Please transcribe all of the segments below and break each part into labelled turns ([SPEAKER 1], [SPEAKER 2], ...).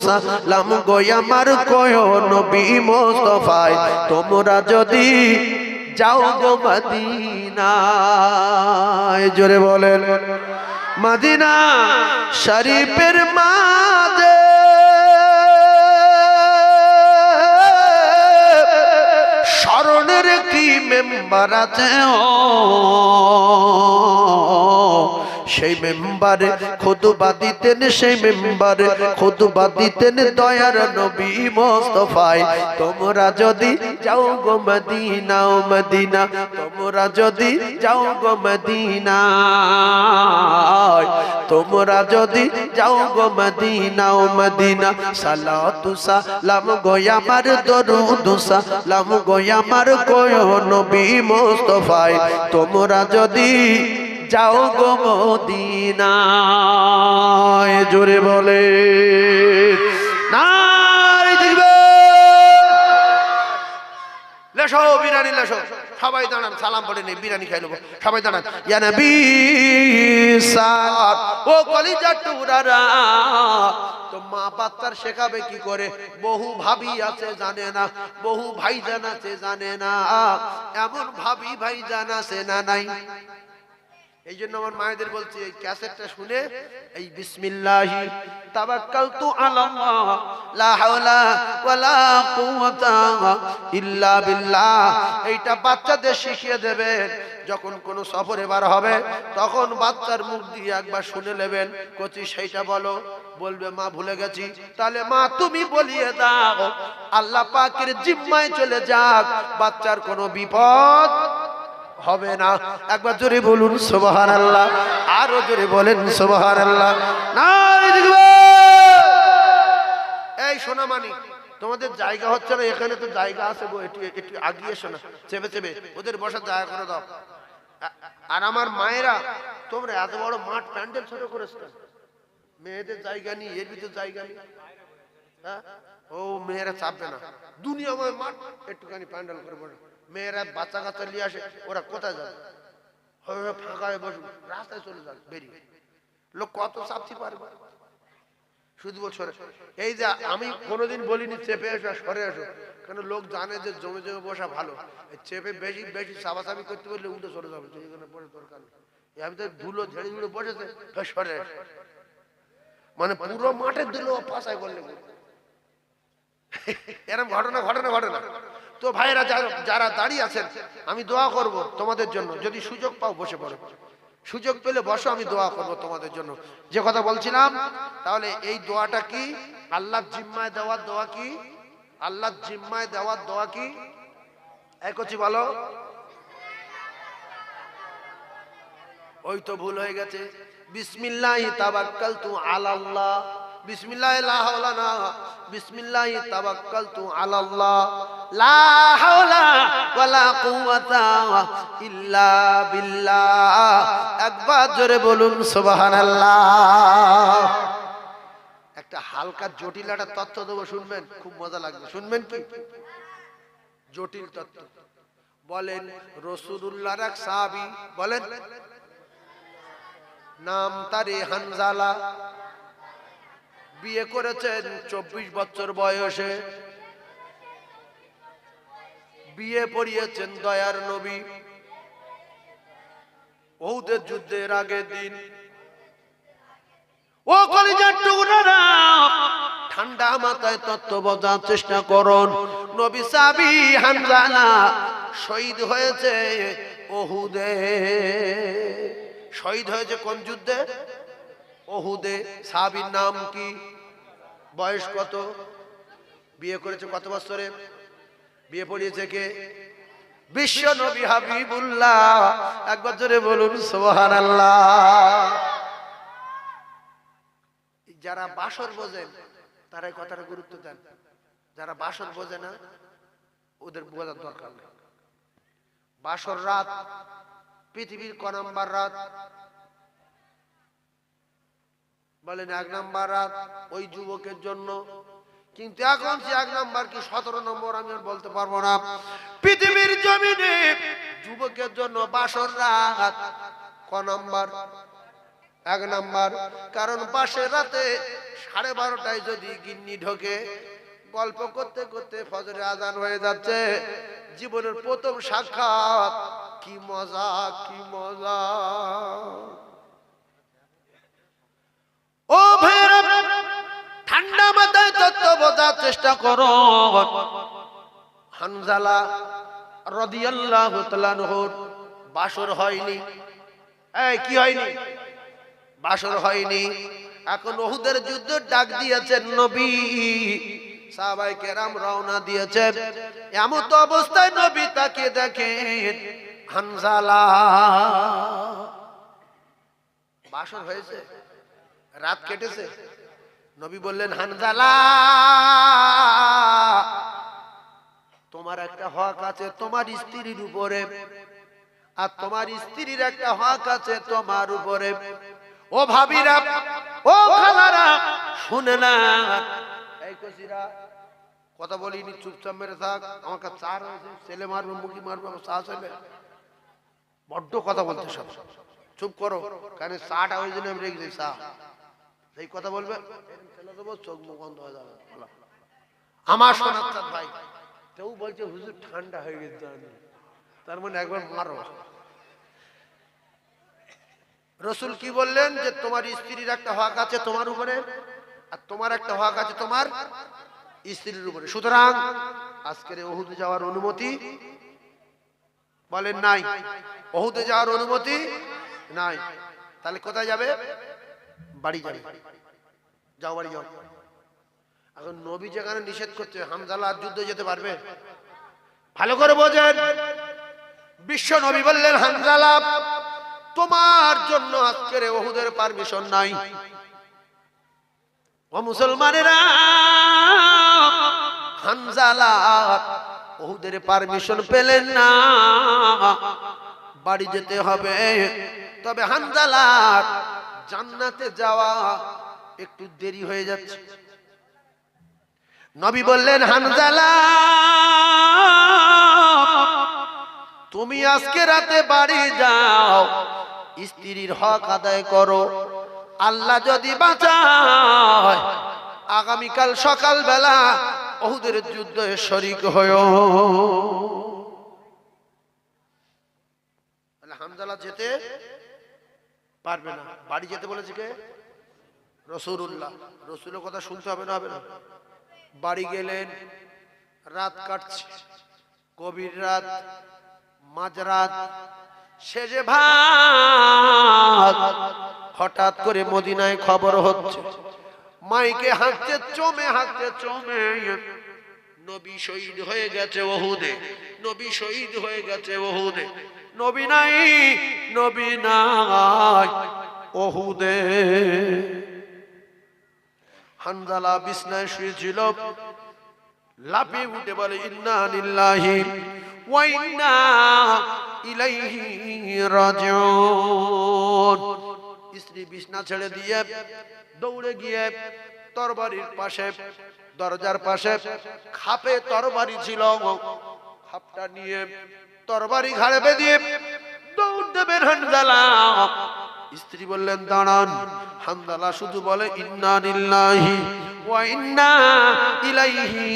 [SPEAKER 1] সালাম গো আমার কয়ো নবী মুস্তাফায় তোমরা যদি যাও গো মদিনায় জোরে বলেন মদিনা শরীফের মাঝে স্মরণের কি মেম্বার আছে সেই মেম্বারে খুতবা দিতেন সেই মেম্বারে খুতবা দিতেন দয়ার নবী মুস্তাফায় তোমরা যদি যাও গো মদিনা ও মদিনা তোমরা যদি যাও গো মদিনা তোমরা যদি যাও গো মদিনা ও মদিনা সালাতু সালাম গো আমার দরুদ সালাম গো আমার কয়ো নবী মুস্তাফায় তোমরা যদি যাও গো মদিনায় জোরে বলে নাই দেখবে লেশো বিরিয়ানি লেশো সবাই দাঁড়ান সালাম পড়ে নেই বিরিয়ানি খাই নেবো সবাই দাঁড়ান ইয়া নবী সালাত ও কলিজার টুকরারা তো মা বাচ্চার শেখাবে কি করে বহু ভাবি আছে জানে না বহু ভাইজান আছে জানে না এমন ভাবি ভাইজান আছে না নাই এই জন্য আমার মায়েদের বলছি এই ক্যাসেটটা শুনে এই বিসমিল্লাহি তাওয়াক্কালতু আলাল্লাহ লা হাওলা ওয়ালা কুওয়াতা ইল্লা বিল্লাহ এইটা বাচ্চাদের শিখিয়ে দেবেন যখন কোনো সফরে বার হবে তখন বাচ্চার মুখ দিয়ে একবার শুনে নেবেন কোচি সেইটা বলো বলবে মা ভুলে গেছি তাহলে মা তুমি বলিয়ে দাও আল্লাহ পাকের জিম্মায় চলে যাক বাচ্চার কোনো বিপদ হবে না একবার জোরে বলুন সুবহানাল্লাহ আরো জোরে বলেন সুবহানাল্লাহ নাই দেখবে এই সোনা মানি তোমাদের জায়গা হচ্ছে না এখানে তো জায়গা আছে গো একটু একটু আগিয়ে এসো না চেপে চেপে ওদের বসার জায়গা করে দাও আর আমার মায়েরা তোমরা এত বড় মাঠ প্যান্ডেল ছোট করেছো মেয়েদের জায়গা নেই এর ভিতর জায়গা নেই হ্যাঁ ও মেয়েরা চাপবে না দুনিয়াময় মাঠ একটুখানি প্যান্ডেল করে বসে মেয়েরা বাচ্চা কাচ্চা নিয়ে আসে ওরা কোথায় যাবে ফাঁকায় বসুন রাস্তায় চলে যান বেরিয়ে লোক কত চাপতে পারবে শুধু সরে এই যে আমি কোনোদিন বলিনি চেপে এসো সরে এসো কারণ লোক জানে যে জমে জমে বসা ভালো চেপে বেশি বেশি চাপাচাপি করতে পারলে উঠে চলে যাবে যেখানে বসে দরকার নেই আমি তো ধুলো ঝেড়ে ধুলো বসেছে সরে এসো মানে পুরো মাঠে ধুলো পাশায় করলে এরকম ঘটনা ঘটনা ঘটনা তো ভাইরা যারা দাঁড়িয়ে আছেন আমি দোয়া করব তোমাদের জন্য যদি সুযোগ পাও বসে পড়ো সুযোগ পেলে বসো আমি দোয়া করব তোমাদের জন্য যে কথা বলছিলাম তাহলে এই দোয়াটা কি আল্লাহর জিম্মায় দেওয়ার দোয়া কি আল্লাহর জিম্মায় দেওয়ার দোয়া কি একই বলো ওই তো ভুল হয়ে গেছে বিসমিল্লাহি তাওয়াক্কালতু আলাল্লাহ বিসমিল্লাহি লা হাওলা না বিসমিল্লাহি তাওয়াক্কালতু আলাল্লাহ লা হাওলা ওয়ালা কুওয়াতা ইল্লা বিল্লাহ একবার জোরে বলুন সুবহানাল্লাহ একটা হালকা জটিল একটা তথ্য দেব শুনবেন খুব মজা লাগবে শুনবেন কি জটিল তথ্য বলেন রাসূলুল্লাহর এক সাহাবী বলেন নাম তারে হানজালা বিয়ে করেছেন 24 বছর বয়সে বিয়ে পড়িয়েছেন দয়ার নবী উহুদের যুদ্ধের আগের দিন ও কলিজার টুকরারা ঠান্ডা মাথায় তত্ত্ব বোঝার চেষ্টা করুন নবী সাহাবী হানজালা শহীদ হয়েছে উহুদে শহীদ হয়েছে কোন যুদ্ধে উহুদে সাহাবীর নাম কি বয়স কত বিয়ে করেছে কত বছরে বিয়ে পড়িয়েছে কে বিশ্ব নবী হাবিবুল্লাহ একবার জোরে বলুন সুবহানাল্লাহ যারা বাসর বোঝেন তারা এই কথাটা গুরুত্ব দেন যারা বাসর বোঝে না ওদের বোঝার দরকার নেই বাসর রাত পৃথিবীর ক নাম্বার রাত বলেন 1 নাম্বার রাত ওই যুবকের জন্য কিন্তু এখন সে 1 নাম্বার কি 17 নম্বর আমি আর বলতে পারবো না পৃথিবীর জমিনে যুবকের জন্য বাসর রাত ক নাম্বার এক নাম্বার, কারণ পাশের রাতে 12:30টায় যদি গিন্নি ঢোকে, গল্প করতে করতে ফজরে আজান হয়ে যাচ্ছে, জীবনের প্রথম সাক্ষাৎ, কি মজা কি মজা। ও ভাইরা, ঠান্ডা মাথায় তত্ত্ব বোঝার চেষ্টা করো। হানজালা রাদিয়াল্লাহু তাআলা আনহুর বাসর হয়নি। এই কি হয়নি? বাসর হয়নি। এখন উহুদের যুদ্ধ ডাক দিয়েছেন নবী, সাহাবায়ে কেরাম রওনা দিয়েছেন। এমন তো অবস্থায় নবী তাকে দেখেন, হানজালা বাসর হয়েছে, রাত কেটেছে। নবী বললেন, হানজালা তোমার একটা হক আছে তোমার স্ত্রীর উপরে, আর তোমার স্ত্রীর একটা হক আছে তোমার উপরে। ও ভাবিরা, ও খালারা, শুনে না। এই কচিরা কথা বলিনি, চুপচাপ মেরে থাক। আমার কাছে চার হয়েছে, ছেলে মারবো মুখি মারবো, চা ছেলে বড্ড কথা বলতে সব। চুপ করো, কারণ চাটা ওই জন্য আমি রেখেছি। চা এই কথা বলবে, ছেলে দেবো, চোখ মুখ বন্ধ হয়ে যাবে। আমার সোনার চাঁদ ভাই, কেউ বলছে হুজুর ঠান্ডা হয়ে গেছে, তার মানে একবার মারো। রসুল কি বললেন? যে তোমার স্ত্রীর একটা হক আছে তোমার উপরে, আর তোমার একটা হক আছে তোমার স্ত্রীর উপরে। সুতরাং আজকের উহুদে যাওয়ার অনুমতি বলেন নাই, উহুদে যাওয়ার অনুমতি নাই। তাহলে কোথায় যাবে? বাড়ি যাবে। যাও বাড়ি যাও। এখন নবী যেখানে নিষেধ করছে, হামজালা আর যুদ্ধে যেতে পারবে? ভালো করে বোঝেন। বিশ্ব নবী বললেন, হামজালা তোমার জন্য আজকের উহুদের পারমিশন নাই। ও মুসলমানেরা, হামজালা উহুদের পারমিশন পেলেন না, বাড়ি যেতে হবে। তবে হামজালার জান্নাতে যাওয়া একটু দেরি হয়ে যাচ্ছে। নবী বললেন, হামজালা তুমি আজকে রাতে বাড়ি যাও, স্ত্রীর হক আদায় করো। আল্লাহ যদি বাঁচায়, আগামীকাল সকালবেলা উহুদের যুদ্ধে শরীক হয়ো। হামজালা যেতে পারবে না। বাড়ি যেতে বলেছে কে? রাসূলুল্লাহ। রাসূলের কথা শুনতে হবে না? হবে না? বাড়ি গেলেন, রাত কাটছে, গভীর রাত, মাঝরাত, শেষে ভাত। হঠাৎ করে মদিনায় খবর হচ্ছে, মাইকে হাঁকছে চমে, হাঁকছে চমে, নবী শহীদ হয়ে গেছে উহুদে, নবী শহীদ হয়ে গেছে উহুদে। নবী নাই, নবী নাই উহুদে। হানজালা বিছনায় শুয়েছিল, লাফিয়ে উঠে বলে, ইন্না লিল্লাহি ওয়া ইন্না ইলাইহি রাজিউন। স্ত্রী বিছনা ছেড়ে দিয়ে দৌড়ে গিয়ে তরবারির পাশে, দরজার পাশে খাপে তরবারি ছিল, খাপটা নিয়ে তরবারি ঘাড়ে বেঁধে দৌড় দেবেন হানজালা। স্ত্রী বললেন, দাঁড়ান। হানজালা শুধু বলে, ইন্না লিল্লাহি ওয়া ইন্না ইলাইহি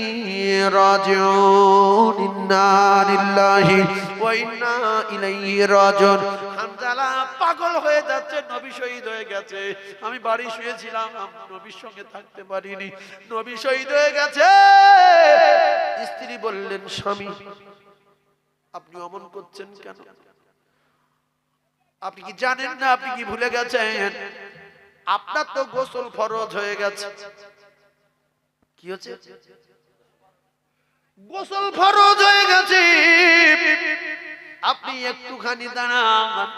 [SPEAKER 1] রাজিউন, ইন্না লিল্লাহি ওয়া ইন্না ইলাইহি রাজিউন। হানজালা পাগল হয়ে যাচ্ছে, নবী শহীদ হয়ে গেছে, আমি বাড়ি শুয়েছিলাম, নবীর সঙ্গে থাকতে পারিনি, নবী শহীদ হয়ে গেছে। স্ত্রী বললেন, স্বামী আপনি অমন করছেন কেন? আপনি কি জানেন না? আপনি কি ভুলে গেছেন? আপনার তো গোসল ফরজ হয়ে গেছে। কি হচ্ছে? গোসল ফরজ হয়ে গেছে। আপনি একটুখানি দাঁড়ান,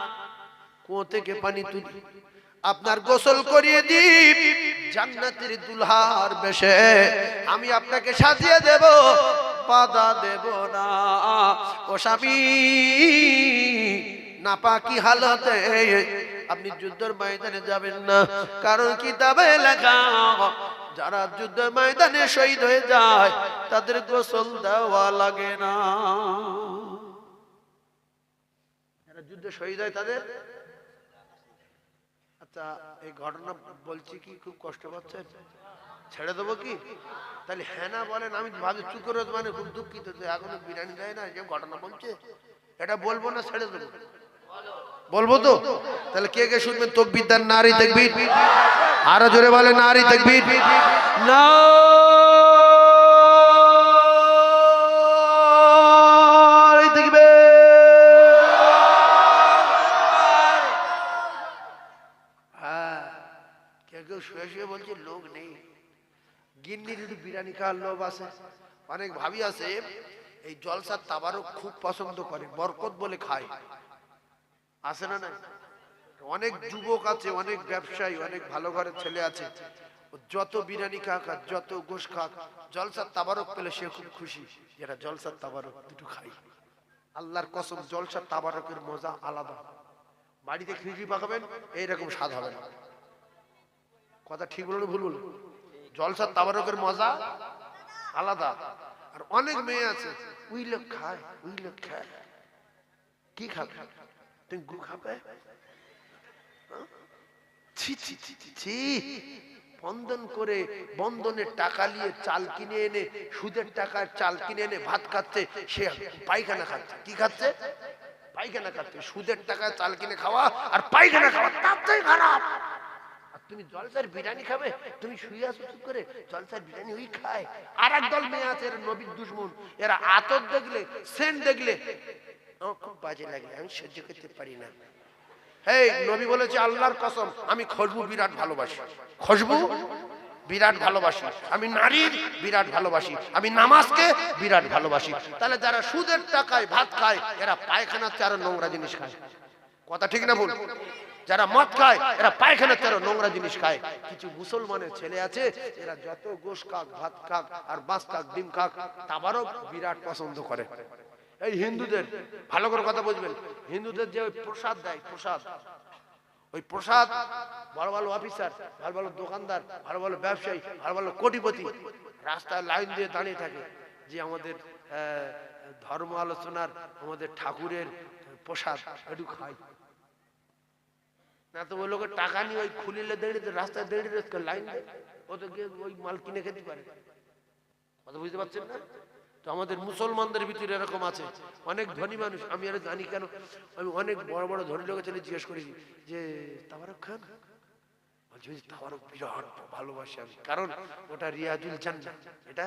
[SPEAKER 1] কুয়ো থেকে পানি তুলি, আপনার গোসল করিয়ে দিই, জান্নাতের দুলহার বেশে আমি আপনাকে সাজিয়ে দেব, বাধা দেব না। ও স্বামী, নাপাকি হালতে আপনি যুদ্ধের ময়দানে যাবেন না, কারণ কিতাবে লেখা, যারা যুদ্ধের ময়দানে শহীদ হয়ে যায় তাদের গোসল দেওয়া লাগে না। যারা যুদ্ধে শহীদ হয় তাদের আচ্ছা এই ঘটনা বলছি কি খুব কষ্ট পাচ্ছেন? ছেড়ে দেবো কি? তাহলে হ্যাঁ না বলেন, আমি ভাবি চুপ করে মানে খুব দুঃখিত যে এখনো বিরিয়ানি দেয় না, যে ঘটনা বলছে এটা বলবো না ছেড়ে দেবো? বলবো তো? তাহলে কে কে শুনবেন তাকবীর দেন, নারী তাকবীর, আরো জোরে বলে নারী তাকবীর, নারী তাকবীর। হ্যাঁ, কেউ শুয়ে শুয়ে বলছে লোক নেই, গিন্নির একটু বিরিয়ানি খাওয়ার লোভ আছে। অনেক ভাবি আছে এই জলসার তাবারক খুব পছন্দ করে, বরকত বলে খায়, আছে না? না, অনেক যুবক আছে, অনেক ব্যবসায়ী, অনেক ভালো ঘরের ছেলে আছে, যত বিরিয়ানি খাক আর যত গোশ খাক, জলসার তাবারক পেলে সে খুব খুশি, যেটা জলসার তাবারক দুটো খাই। আল্লাহর কসম, জলসার তাবারকের মজা আলাদা। বাড়িতে খিচুড়ি পাকাবেন এইরকম স্বাদ হবে না। কথা ঠিক বলুন ভুল বলুন? জলসার তাবারকের মজা আলাদা। আর অনেক মেয়ে আছে ওই লোক খায়, ওই লোক খায়, কি খাবে তুমি? গু খাবে? ছি ছি ছি ছি। বন্ধন করে, বন্ধনের টাকা নিয়ে চাল কিনে এনে, সুদের টাকায় চাল কিনে এনে ভাত খাচ্ছে, সে পায়খানা খাচ্ছে। কি খাচ্ছে? পায়খানা খাচ্ছে। সুদের টাকায় চাল কিনে খাওয়া আর পায়খানা খাওয়া তার চেয়ে খারাপ। আর তুমি জলসার বিরিয়ানি খাবে? তুমি শুয়ে আছো চুপ করে, জলসার বিরিয়ানি ওই খায়। আর একদল মেয়ে আছে এরা নবীর দুশমন, এরা আতর দেখলে, সেন্ট দেখলে আমার খুব বাজে লাগে, আমি সহ্য করতে পারি না। এই নবী বলেছে আল্লাহর কসম, আমি খুশবু বিরাট ভালোবাসি, খুশবু বিরাট ভালোবাসি, আমি নারীর বিরাট ভালোবাসি, আমি নামাজকে বিরাট ভালোবাসি। তাহলে যারা সুদের টাকায় ভাত খায় এরা পায়খানার চারো নোংরা জিনিস খায়। কথা ঠিক না ভুল? যারা মদ খায় এরা পায়খানার চারো নোংরা জিনিস খায়। কিছু মুসলমানের ছেলে আছে এরা যত গোশ খাক, ভাত খাক আর মাছ খাক, ডিম খাক, তাবারক বিরাট পছন্দ করে। এই হিন্দুদের ভালো করে কথা বুঝবেন, হিন্দুদের যে ওই প্রসাদ দেয়, প্রসাদ, ওই প্রসাদ ভালো ভালো অফিসার, ভালো ভালো দোকানদার, ভালো ভালো ব্যবসায়ী, ভালো ভালো কোটিপতি রাস্তায় লাইন দিয়ে দাঁড়িয়ে থাকে যে আমাদের ধর্ম আলোচনার, আমাদের ঠাকুরের প্রসাদ একটু খাই না। তো ওই লোকের টাকা নিয়ে ওই খুলিলে দাঁড়িয়ে রাস্তায় দাঁড়িয়ে লাইন দেয়, ও তো গিয়ে ওই মাল কিনে খেতে পারে। কথা বুঝতে পারছেন না? তো আমাদের মুসলমানদের ভিতরে এরকম আছে অনেক ধনী মানুষ। আমি আর জানি কেন, আমি অনেক বড় বড় ধনী লোকের ছেলে জিজ্ঞেস করেছি যে তাবারক খান? বলছি তাবারক বিরাট ভালোবাসি আমি, কারণ ওটা রিয়াজুল জান্নাত, এটা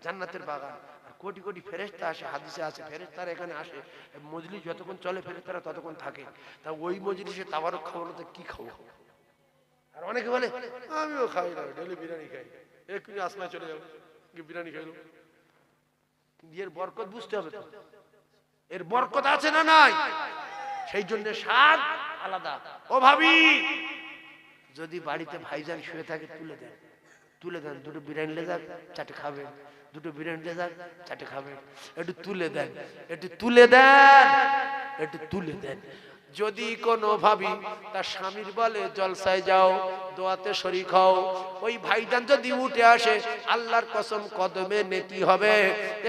[SPEAKER 1] জান্নাতের বাগান। আর কোটি কোটি ফেরেশতা আসে, হাদিসে আছে ফেরেশতারা এখানে আসে, মজলিস যতক্ষণ চলে ফেরেশতারা ততক্ষণ থাকে। তা ওই মজলিসে তাবারক খাওয়ানো তো কি খাবো? আর অনেকে বলে আমিও খাই না, ডেলি বিরিয়ানি খাই, এক্ষুনি আসমায় চলে যাবো, বিরিয়ানি খাইলো। এর বরকত বুঝতে হবে তো, এর বরকত আছে না নাই? সেই জন্য স্বাদ আলাদা। ও ভাবি, যদি বাড়িতে ভাইজান শুয়ে থাকে তুলে দেন, তুলে দেন, দুটো বিরিয়ানি লে যাক চাটে খাবেন, দুটো বিরিয়ানি লে যাক চাটে খাবেন, একটু তুলে দেন, একটু তুলে দেন, একটু তুলে দেন। যদি কোনো ভাবি তার স্বামীর বলে জলসায় যাও, দোয়াতে শরীক হও, ওই ভাইজান যদি উঠে আসে আল্লাহর কসম কদমে নেকি হবে।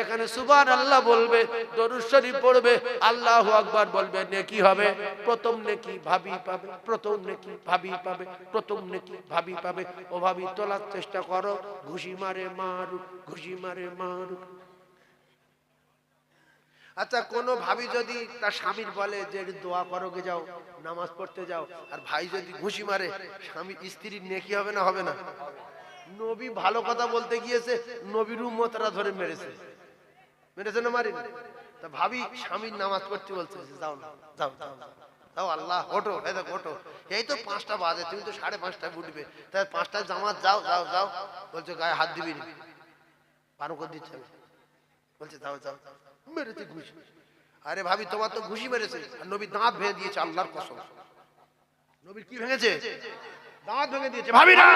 [SPEAKER 1] এখানে সুবহানাল্লাহ বলবে, দরুদ শরীফ পড়বে, আল্লাহু আকবার বলবে, নেকি হবে। প্রথম নেকি ভাবি পাবে, প্রথম নেকি ভাবি পাবে, প্রথম নেকি ভাবি পাবে। ও ভাবি তোলার চেষ্টা করো, ঘুষি মারে মারুক, ঘুষি মারে মারুক। আচ্ছা, কোন ভাবি যদি তার স্বামীর বলে যে দোয়া করো গে যাও, নামাজ পড়তে যাও, আর ভাই যদি ঘুষি মারে, স্বামী স্ত্রীর নেকি হবে না হবে না? নবী ভালো কথা বলতে গিয়েছে, নবীর উম্মতরা ধরে মেরেছে, মেরেছে না মারিনি? তা ভাবি স্বামীর নামাজ পড়তে বলছে, যাও না, যাও যাও যাও, আল্লাহ ওঠো, এই দেখো ওঠো, এই তো 5টা বাজে, তুমি তো 5:30 উঠবে, তাই 5টায় জামাত, যাও যাও যাও। বলছে গায়ে হাত দিবি না, পারো করে দিচ্ছে, বলছে যাও যাও, মেরেছে ঘুষি। আরে ভাবি তোমার তো ঘুষি মেরেছে, আর নবী দাঁত ভেঙে দিয়েছে, আল্লাহর কসম। নবীর কি ভেঙেছে? দাঁত ভেঙে দিয়েছে। ভাবি না,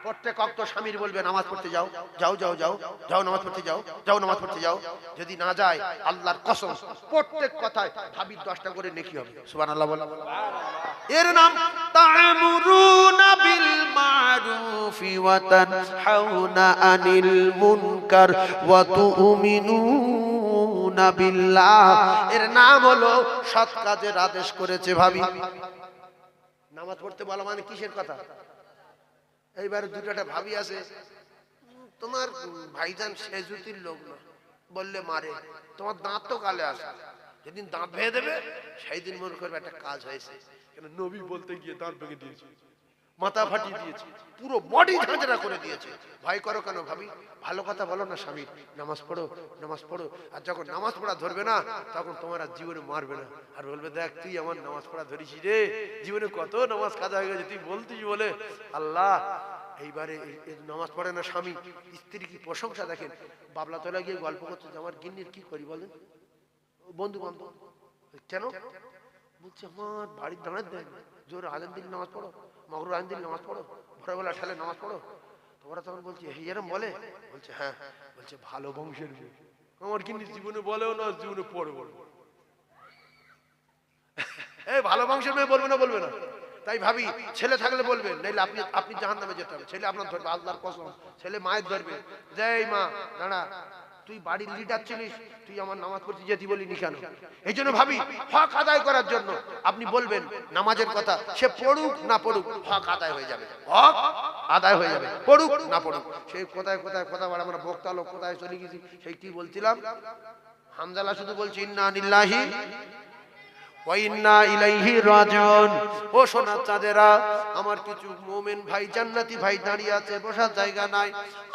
[SPEAKER 1] প্রত্যেক ওয়াক্ত স্বামীর বলবে নামাজ পড়তে যাও, যাও যাও যাও যাও, নামাজ পড়তে যাও, যাও নামাজ পড়তে যাও। যদি না যায় আল্লাহর কসম প্রত্যেক কথায় ভাবির 10টা করে নেকি হবে। সুবহানাল্লাহ বল। এর নাম তা'মুরুনা বিল মা'রুফি ওয়া তানহাউনা আনিল মুনকার ওয়া তু'মিনুনা বিল্লাহ। এর নাম হলো সৎ কাজের আদেশ করেছে ভাবি, নামাজ পড়তে বলা মানে কিসের কথা? এইবারে দুটাটা ভাবি আছে, তোমার ভাইজান সেজুতির লোক না, বললে মারে, তোমার দাঁত তো কালে আসে, যেদিন দাঁত ভেঙে দেবে সেই দিন মনে করবে একটা কাজ হয়েছে। কেন নবী বলতে গিয়ে দাঁত ভেঙে দিয়েছে, মাথা ফাটিয়ে দিয়েছে, পুরো বডি ঝাঁঝরা করে দিয়েছে। ভয় করো কেন ভাবি? ভালো কথা বলো না স্বামী, নামাজ পড়ো নামাজ পড়ো। আর যখন নামাজ পড়া ধরবে না তখন তোমার আর জীবনে মারবে না, আর বলবে দেখ তুই আমার নামাজ পড়া ধরিস রে, জীবনে কত নামাজ কাজা হয়ে গেছে তুই বলতিস বলে। আল্লাহ এইবারে নামাজ পড়ে না স্বামী, স্ত্রী কি প্রশংসা দেখেন। বাবলা তোলা গিয়ে গল্প করছে যে আমার গিন্নির কি করি বলেন, বন্ধু বান্ধব। কেন বলছে আমার বাড়ির দাঁড়াতে দেয় না, জোরে আজান দিন নামাজ পড়ো, মগরুর আজান দিন নামাজ পড়ো, ভোরবেলা ঠেলে নামাজ পড়ো। তোমরা তখন বলছি এরম বলে? বলছে হ্যাঁ। বলছে ভালো বংশের মেয়ে, আমার কিন্তু জীবনে বলেও না, জীবনে পড়ে বলবো। এই ভালো বংশের মেয়ে বলবে না, বলবে না। তাই ভাবি ছেলে থাকলে বলবেন, নাইলে আপনি আপনি জাহান্নামে যেতে হবে। ছেলে আপনার ধরবে, আল্লাহর কসম, ছেলে মায়ের ধরবে, যে এই মা দাঁড়া, তুই বাড়ির লিডার ছিলিস, তুই আমার নামাজ পড়তে যেতে বলিনি কেন? এই জন্য ভাবি হক আদায় করার জন্য আপনি বলবেন নামাজের কথা, সে পড়ুক না পড়ুক হক আদায় হয়ে যাবে, হক আদায় হয়ে যাবে, পড়ুক না পড়ুক। সেই কোথায় কোথায় কথা বলে আমরা বক্তা লোক কোথায় চলে গেছি। সেই কি বলছিলাম, হামজালা শুধু বলছি ইন্না লিল্লাহি ওয়া ইন্না ইলাইহি রাজিউন। ও সোনা চাঁদেরা, আমার কিছু মুমিন ভাই জান্নাতি ভাই দাঁড়িয়ে আছে, বসার জায়গা নাই।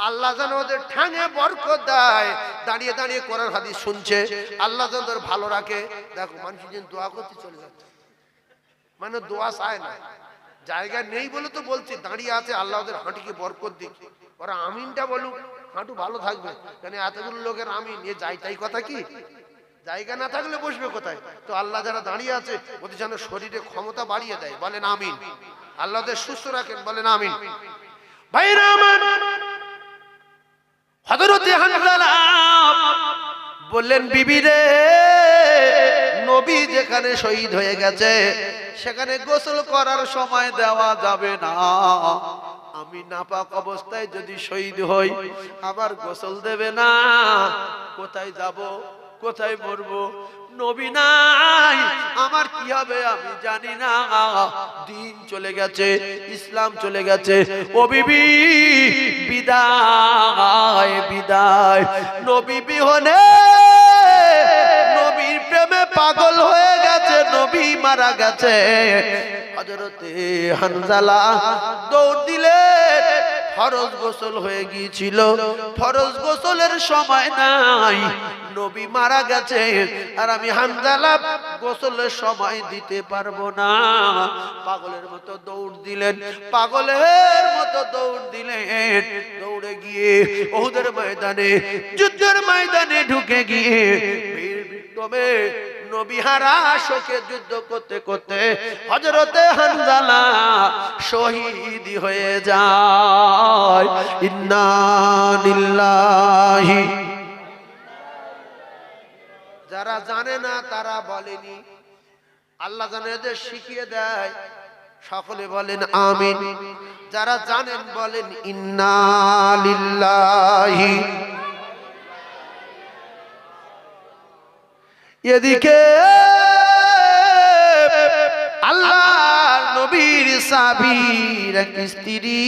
[SPEAKER 1] আল্লাহ যেন ওদের ঠাঙে বরকত দেয়, দাঁড়িয়ে দাঁড়িয়ে কোরআন হাদিস শুনছে, আল্লাহ যেন ওদের ভালো রাখে। দেখো মানুষ যেন দোয়া করতে চলে যাচ্ছে, মানে দোয়া চায় না, জায়গা নেই বলে তো বলছি, দাঁড়িয়ে আছে, আল্লাহ ওদের হাঁটুকে বরকত দিক, ওরা আমিনটা বলুক, হাঁটু ভালো থাকবে। কেন এতগুলো লোকের আমিন, এ যাই তাই কথা কি? জায়গা না থাকলে বসবে কোথায়? তো আল্লাহ যারা দাঁড়িয়ে আছে ওদের যেন শরীরে ক্ষমতা বাড়িয়ে দেয়, বলেন আমিন। আল্লাহ ওদের সুস্থ রাখেন, বলেন আমিন। ভাইরা আমার, হযরত হানজালা বললেন বিবি রে, নবী যেখানে শহীদ হয়ে গেছে সেখানে গোসল করার সময় দেওয়া যাবে না। আমি নাপাক অবস্থায় যদি শহীদ হই আবার গোসল দেবে না, কোথায় যাব, কোথায় মরবো? নবী নাই, আমার কি হবে আমি জানি না। দিন চলে গেছে, ইসলাম চলে গেছে। ও বিবি বিদায় বিদায়। নবী বিহনে, নবীর প্রেমে পাগল হয়ে গেছে, নবী মারা গেছে। হযরতে হানজালা দৌড় দিলেন, ফরজ গোসল হয়ে গিয়েছিল, ফরজ গোসলের সময় নাই, নবী মারা গেছে, আর আমি হানজালা গোসলের সময় দিতে পারবো না। পাগলের মতো দৌড় দিলেন, পাগলের মতো দৌড় দিলেন, দৌড়ে গিয়ে উহুদের ময়দানে, যুদ্ধের ময়দানে ঢুকে গিয়ে বীর বিক্রমে নবী হারা শোকে যুদ্ধ করতে করতে হযরতে হানজালা শহীদ হয়ে যায়। ইন্না লিল্লাহি। যারা জানে না তারা বলেনি, আল্লাহ জানে এদের শিখিয়ে দেয়, সকলে বলেন আমিন। যারা জানেন বলেন ইন্না লিল্লাহি। এদিকে আল্লাহ নবীর সাহাবীর এক স্ত্রী,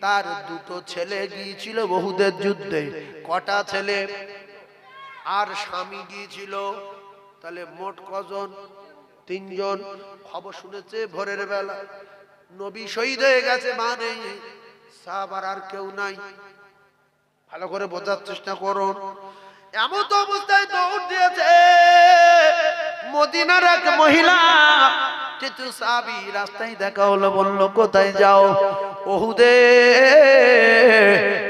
[SPEAKER 1] তার দুটো ছেলে গিয়েছিল বহুদের যুদ্ধে। কটা ছেলে? আর স্বামী গিয়েছিল, তাহলে মোট কজন? তিনজন। খবর শুনেছে ভোরের বেলা নবী শহীদ হয়ে গেছে, মানে সাহাবার আর কেউ নাই। ভালো করে বোঝার চেষ্টা করুন। এমন তো অবস্থায় দৌড় দিয়েছে মদিনার এক মহিলা, কিছু সাহাবী রাস্তায় দেখা হলো, বলল কোথায় যাও? উহুদে।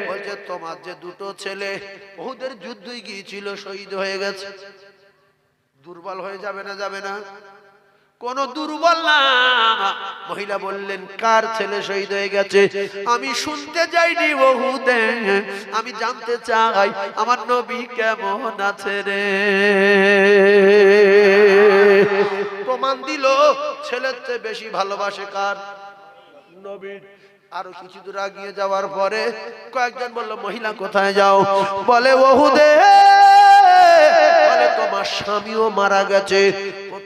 [SPEAKER 1] বলছে তোমার যে দুটো ছেলে উহুদের যুদ্ধে গিয়েছিল, শহীদ হয়ে গেছে। দুর্বল হয়ে যাবে না? যাবে না, কোন দুর্বল না। মহিলা বললেন কার ছেলে শহীদ হয়ে গেছে? আমি শুনতে যাইনি উহুদে, আমি জানতে চাই আমার নবী কেমন আছে রে। প্রমাণ দিল ছেলের চেয়ে বেশি ভালোবাসে কার? নবীর। আরো কিছু দূর এগিয়ে যাওয়ার পরে কয়েকজন বলল মহিলা কোথায় যাও? বলে উহুদে। বলে তোমার স্বামীও মারা গেছে।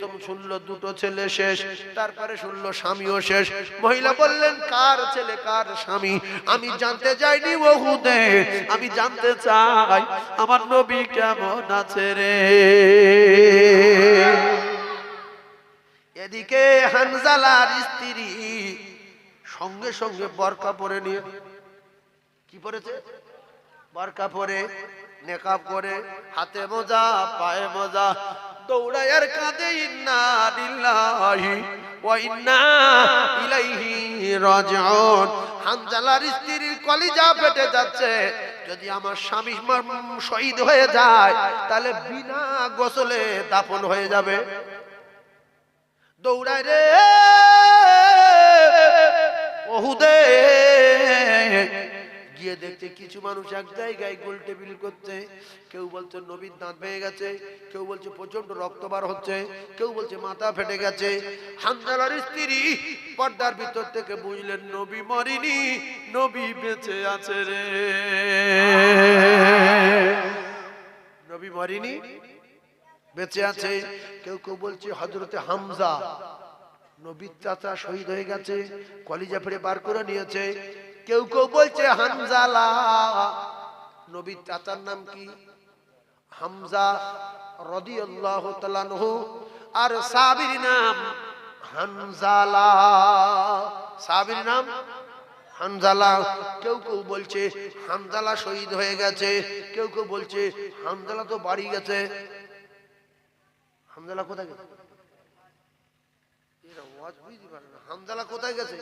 [SPEAKER 1] প্রথম শুনলো দুটো ছেলে শেষ, তারপরে শুনলো স্বামীও শেষ। মহিলা বললেন, কার ছেলে কার স্বামী আমি জানতে চাইনি ওহুদে, আমি জানতে চাই আমার নবী কেমন আছে রে। এদিকে হানজালার স্ত্রী সঙ্গে সঙ্গে বোরকা পরে নিয়ে, কি পরেছে? বোরকা পরে, নেকাব করে, হাতে মোজা পায়ে মোজা, দৌড়ায়ার কাঁদে ইন্না লিল্লাহি ওয়া ইন্না ইলাইহি রাজিউন। হানজালার স্ত্রীর কলিজা ফেটে যাচ্ছে, যদি আমার স্বামী শহীদ হয়ে যায় তাহলে বিনা গোসলে দাফন হয়ে যাবে। দৌড়ায় রে ওহুদে, গিয়ে দেখতে কিছু মানুষ এক জায়গায় গোল টেবিল করছে। কেউ বলছে নবীর দাঁত ভেঙে গেছে, কেউ বলছে প্রচন্ড রক্ত বার হচ্ছে, কেউ বলছে মাথা ফেটে গেছে। হানজালার স্ত্রী পর্দার ভিতর থেকে বুঝলেন নবী মরেনি, নবী বেঁচে আছে রে। নবী মরেনি, বেঁচে আছে। কেউ কেউ বলছে হযরতে হামজা নবীর চাচা শহীদ হয়ে গেছে, কলিজা ফেড়ে বার করে নিয়েছে। কেউ কেউ বলছে হানজালা, নবীর চাচার নাম কি? হামজা রাদিয়াল্লাহু তাআলা আনহু, আর সাহাবীর নাম হানজালা, সাহাবীর নাম হানজালা। কেউ কেউ বলছে হানজালা শহীদ হয়ে গেছে, কেউ কেউ বলছে হানজালা তো বাড়ি গেছে। হানজালা কোথায় গেছে? এরা ওয়াজ বুঝতে পারে না। হানজালা কোথায় গেছে?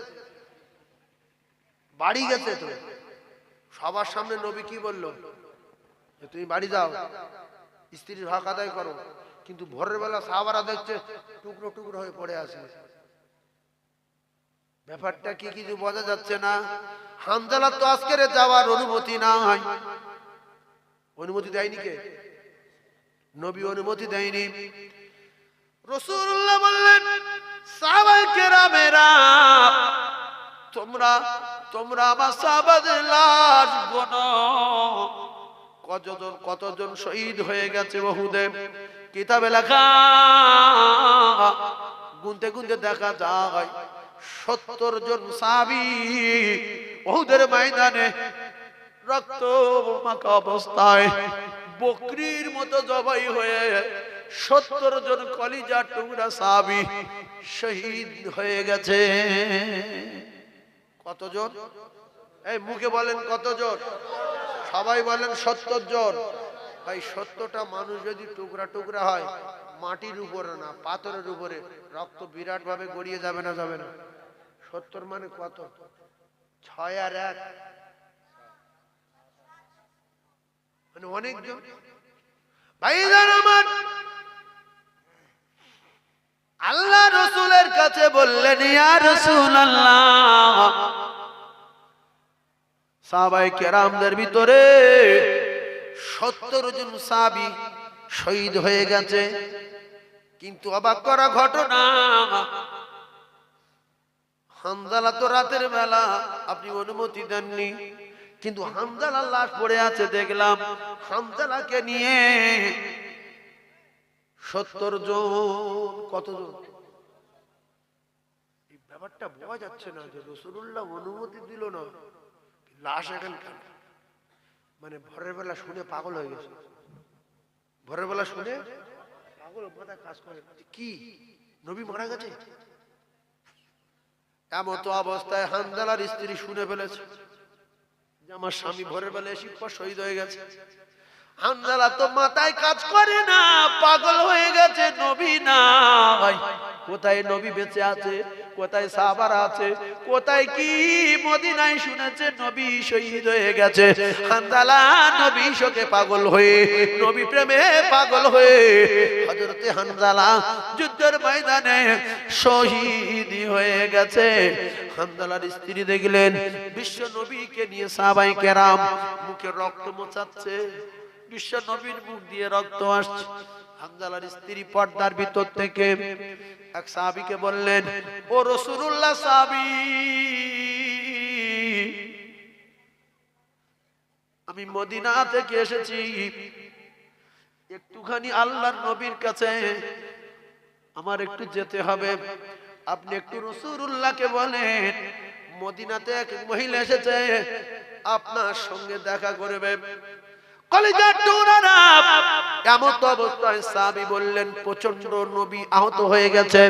[SPEAKER 1] বাড়ি গেছে। তো সবার সামনে নবী কি বললো? তুমি বাড়ি যাও, স্ত্রীর হক আদায় করো। কিন্তু ভোরের বেলা সাহাবারা দেখছে টুকরো টুকরো হয়ে পড়ে আছে। ব্যাপারটা কি কিছু বোঝা যাচ্ছে না। হানজালা তো আজকের যাওয়ার অনুমতি নাই। অনুমতি দেয়নি কে? নবী অনুমতি দেয়নি। রাসূলুল্লাহ বললেন, সাহাবায়ে কেরামেরা তোমরা তোমরা আমার সাহাবাদের লাশ গোনো, কতজন শহীদ হয়ে গেছে উহুদে। কিতাবে লেখা, গুনতে গুনতে দেখা যায় 70 জন সাহাবী উহুদের ময়দানে রক্ত মাখা অবস্থায় বকরির মতো জবাই হয়ে 70 জন কলিজা টুকরা সাহাবী শহীদ হয়ে গেছে। কতজন? এই মুখে বলেন কতজন? সবাই বলেন 70 জন। ভাই 70টা মানুষ যদি টুকরা টুকরা হয়, মাটির উপরে না পাথরের উপরে রক্ত বিরাট ভাবে গড়িয়ে যাবে না? যাবে না? 70 মানে কত? 6 আর 1 মানে অনেকজন। ভাইজান আমার, আল্লাহ রাসূলের কাছে বললেন, ইয়া রাসূলুল্লাহ, সাহাবায়ে কেরামদের ভিতরে 70 জন সাহাবী শহীদ হয়ে গেছে। কিন্তু অবাক করা ঘটনা, হানজালা তো রাতের বেলা আপনি অনুমতি দেননি, কিন্তু হানজালার লাশ পড়ে আছে দেখলাম। হানজালাকে নিয়ে 70 জন। কতজন? এই ব্যাপারটা বোঝা যাচ্ছে না যে রাসূলুল্লাহ অনুমতি দিল না, লাশ এখন কেন? মানে ভোরের বেলা শুনে পাগল হয়ে গেছে। ভোরের বেলা শুনে পাগল, মাথা কাজ করে, কি নবী মারা গেছে? এমত অবস্থায় হানজালার স্ত্রী শুনে ফেলেছে যে আমার স্বামী ভোরের বেলা এসে শহীদ হয়ে গেছে। হানজালা তো মাথায় কাজ করে না, পাগল হয়ে গেছে। নবী নাই, কোথায় নবী বেঁচে আছে? কোথায় সাহাবারা আছে? কোথায় কি মদিনায় শুনেছে নবী শহীদ হয়ে গেছে? হানজালা নবী শোকে পাগল হয়ে, নবী প্রেমে পাগল হয়ে হযরতে হানজালা যুদ্ধের ময়দানে শহীদ হয়ে গেছে। হানজালার স্ত্রী দেখলেন বিশ্ব নবীকে নিয়ে সাহাবায়ে কেরাম মুখে রক্ত মোছাচ্ছে, বিশ্ব নবীর মুখ দিয়ে রক্ত আসছে। হানজালার স্ত্রী পর্দার ভিতর থেকে এক সাহাবীকে বললেন, ও রাসূলুল্লাহ সাহাবী, আমি মদিনা থেকে এসেছি, একটুখানি আল্লাহর নবীর কাছে আমার একটু যেতে হবে, আপনি একটু রাসূলুল্লাহকে বলেন মদিনাতে এক মহিলা এসেছে আপনার সঙ্গে দেখা করবে। কলিজার টুকরারা, এমন অবস্থায় সাহাবী বললেন প্রচন্ড নবী আহত হয়ে গেছে,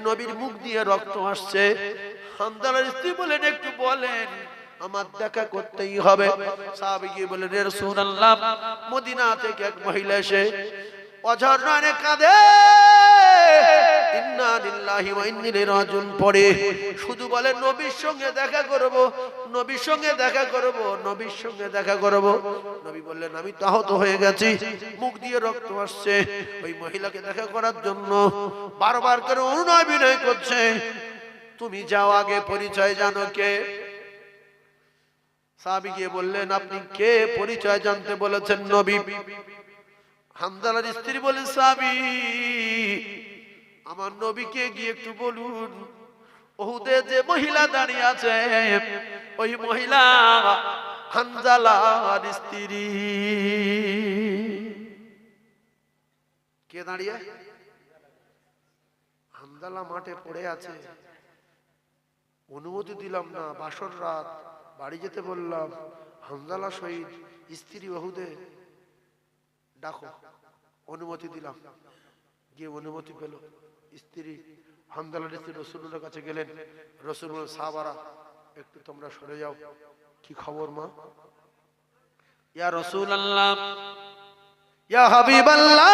[SPEAKER 1] নবীর মুখ দিয়ে রক্ত আসছে। হানজালার স্ত্রী বলেন একটু বলেন আমার দেখা করতেই হবে। সাহাবী গিয়ে বলেন ইয়া রাসূলুল্লাহ, মদিনা থেকে এক মহিলা এসে অঝর নয়নে কাঁদে, ইন্না লিল্লাহি ওয়া ইন্না ইলাইহি রাজিউন পড়ে, শুধু বলে নবীর সঙ্গে দেখা করব, নবীর সঙ্গে দেখা করব, নবীর সঙ্গে দেখা করব। নবী বললেন আমি তো আহত হয়ে গেছি, মুখ দিয়ে রক্ত আসছে। ওই মহিলাকে দেখা করার জন্য বারবার করে অনুনয় বিনয় করছে, তুমি যাও আগে, পরিচয় জানো কে? সাহাবী গিয়ে বললেন আপনি কে? পরিচয় জানতে বলেছেন নবী। হানজালার স্ত্রী বলেন সাহাবী, আমার নবীকে গিয়ে একটু বলুন উহুদে যে মহিলা দাঁড়িয়ে আছে ওই মহিলা হানজালার স্ত্রী। কে দাঁড়িয়ে? হানজালা মাঠে পড়ে আছে, অনুমতি দিলাম না, বাসর রাত, বাড়ি যেতে বললাম, হানজালা শহীদ, স্ত্রী উহুদে, ডাকো। অনুমতি দিলাম, গিয়ে অনুমতি পেল। স্ত্রী হানজালার স্ত্রী রাসূলুল্লাহর কাছে গেলেন। রাসূলুল্লাহ সাহাবারা একটু তোমরা সরে যাও। কি খবর মা? ইয়া রাসূলুল্লাহ, ইয়া হাবিবাল্লাহ,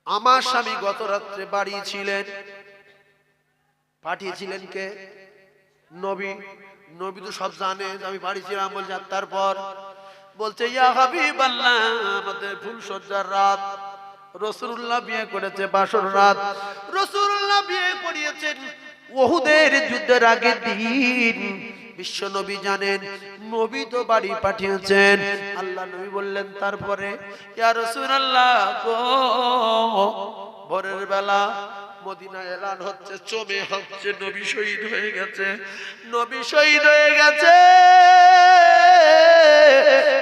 [SPEAKER 1] আমার স্বামী গত রাত্রে বাড়ি ছিলেন, পাঠিয়েছিলেন কে? নবী। নবী তো সব জানে আমি বাড়ি ছিলাম বলছে। তারপর বলছে ইয়া হাবিবাল্লাহ, আমাদের ফুলসজ্জার রাত, রাসূলুল্লাহ বিয়ে করেছে বাসর রাত, রাসূলুল্লাহ বিয়ে করিয়েছেন উহুদের যুদ্ধের আগের দিন। বিশ্ব নবী জানেন, নবী তো বাড়ি পাঠিয়েছেন। আল্লাহ নবী বললেন তারপরে ইয়া রাসূলুল্লাহ গো, ভোরের বেলা মদিনায় এলান হচ্ছে, চমে হচ্ছে নবী শহীদ হয়ে গেছে, নবী শহীদ হয়ে গেছে।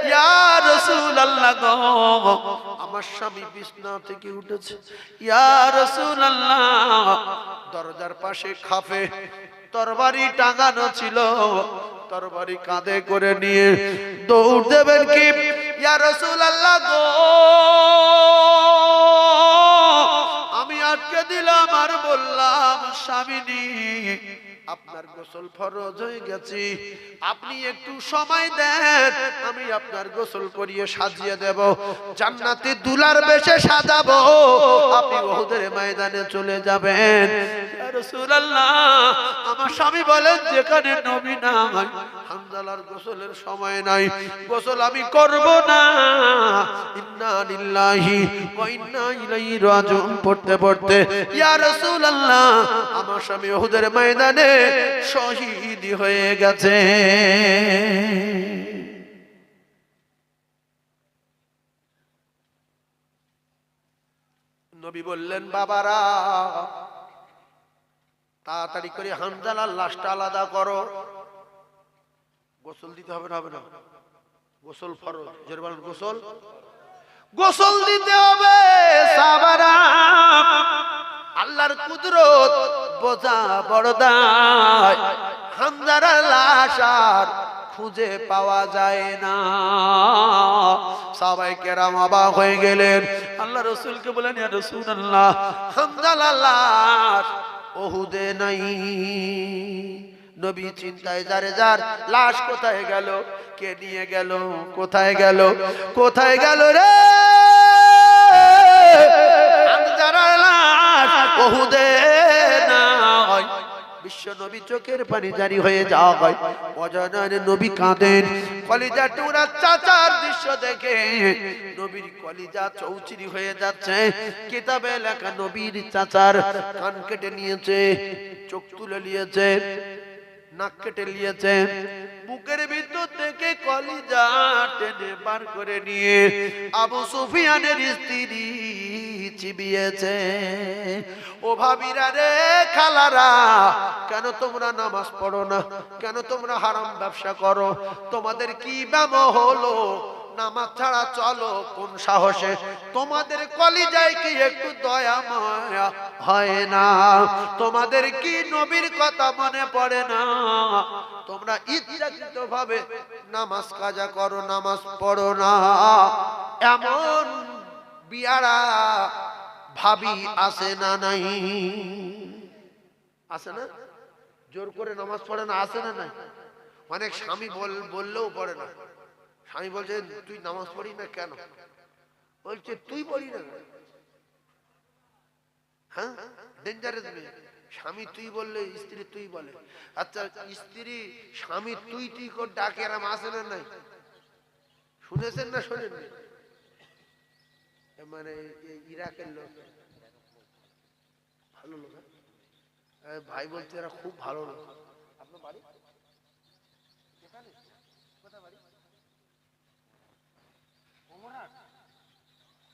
[SPEAKER 1] ইয়া রাসূলুল্লাহ গো, আমার স্বামী বিছনা থেকে উঠেছে। ইয়া রাসূলুল্লাহ, দরজার পাশে খাফে তরবারি টাঙানো ছিল, তরবারি কাঁধে করে নিয়ে দৌড় দেবেন কি? ইয়া রাসূলুল্লাহ গো, আমি আটকে দিলাম আর বললাম স্বামীনি আপনার গোসল ফরজ হয়ে গেছে, আপনি একটু সময় দেন, আমি আপনার গোসল করিয়ে সাজিয়ে দেব, জান্নাতে দুলার বেশে সাজাবো, আপনি উহুদের ময়দানে চলে যাবেন। ইয়া রাসূলুল্লাহ, আমার স্বামী বলেন যেখানে নবী নাই, হানজালার গোসলের সময় নাই, গোসল আমি করব না। ইন্না লিল্লাহি ওয়া ইন্না ইলাইহি রাজিউন পড়তে পড়তে ইয়া রাসূলুল্লাহ, আমার স্বামী উহুদের ময়দানে শহীদ হয়ে গেছে। নবী বললেন বাবারা তাড়াতাড়ি করে হানজালার লাশটা আলাদা করো। গোসল দিতে হবে না? হবে না? গোসল ফরজ। জোরে বলেন গোসল, গোসল দিতে হবে। সাহাবারা, আল্লাহর কুদরত বোঝা বড় দায়, হানজালার লাশ আর খুঁজে পাওয়া যায় না। সাহাবায়ে কেরাম অবাক হয়ে গেলেন, আল্লাহ রাসূলকে বলেন ইয়া রাসূলুল্লাহ, হানজালার লাশ উহুদে নাই। নবী চিন্তায় যারে যার লাশ কোথায় গেল, কে নিয়ে গেল, কোথায় গেল, কোথায় গেল রে? হানজালার লাশ উহুদে নাই। বিশ্ব নবী চোখের পানি জারি হয়ে যায়, অজানায় নবী কাঁদেন। কলিজা টুকরা চাচার দৃশ্য দেখে নবীর কলিজা চৌচিরি হয়ে যাচ্ছে। কিতাবে লেখা নবীর চাচার কান কেটে নিয়েছে, চোখ তুলে নিয়েছে, নাক কেটে নিয়েছে, বুকের ভিতর থেকে কলিজা টেনে বার করে নিয়ে আবু সুফিয়ানের স্ত্রী চিবিয়েছে। ও ভাবিরা রে, খালারা, কেন তোমরা নামাজ পড়ো না? কেন তোমরা হারাম ব্যবসা করো? তোমাদের কি ব্যামো হলো? নামাজ ছাড়া চলো কোন সাহসে? তোমাদের কলিজায় কি একটু দয়া মায়া হয় না? তোমাদের কি নবীর কথা মনে পড়ে না? তোমরা ইচ্ছাকৃত ভাবে নামাজ কাজা করো, নামাজ পড়ো না। এমন বিয়ারা ভাবি আছে না নাই? আছে না? জোর করে নামাজ পড়ে না, আছে না নাই? অনেক স্বামী বললেও পড়ে না। স্বামী বলছে তুই নামাজ পড়ি না কেন? বলছে তুই পড়ি না। হ্যাঁ, ডেঞ্জারাস মেয়ে। স্বামী তুই বললে স্ত্রী তুই বলে। আচ্ছা, স্ত্রী স্বামী তুই তুই করে ডাকে, এরম আছে না নাই? শুনেছেন না শোনেন? মানে ইরাকের লোক, ভালো লোক। ভাই বলছে এরা খুব ভালো লোক। আপনার বাড়ি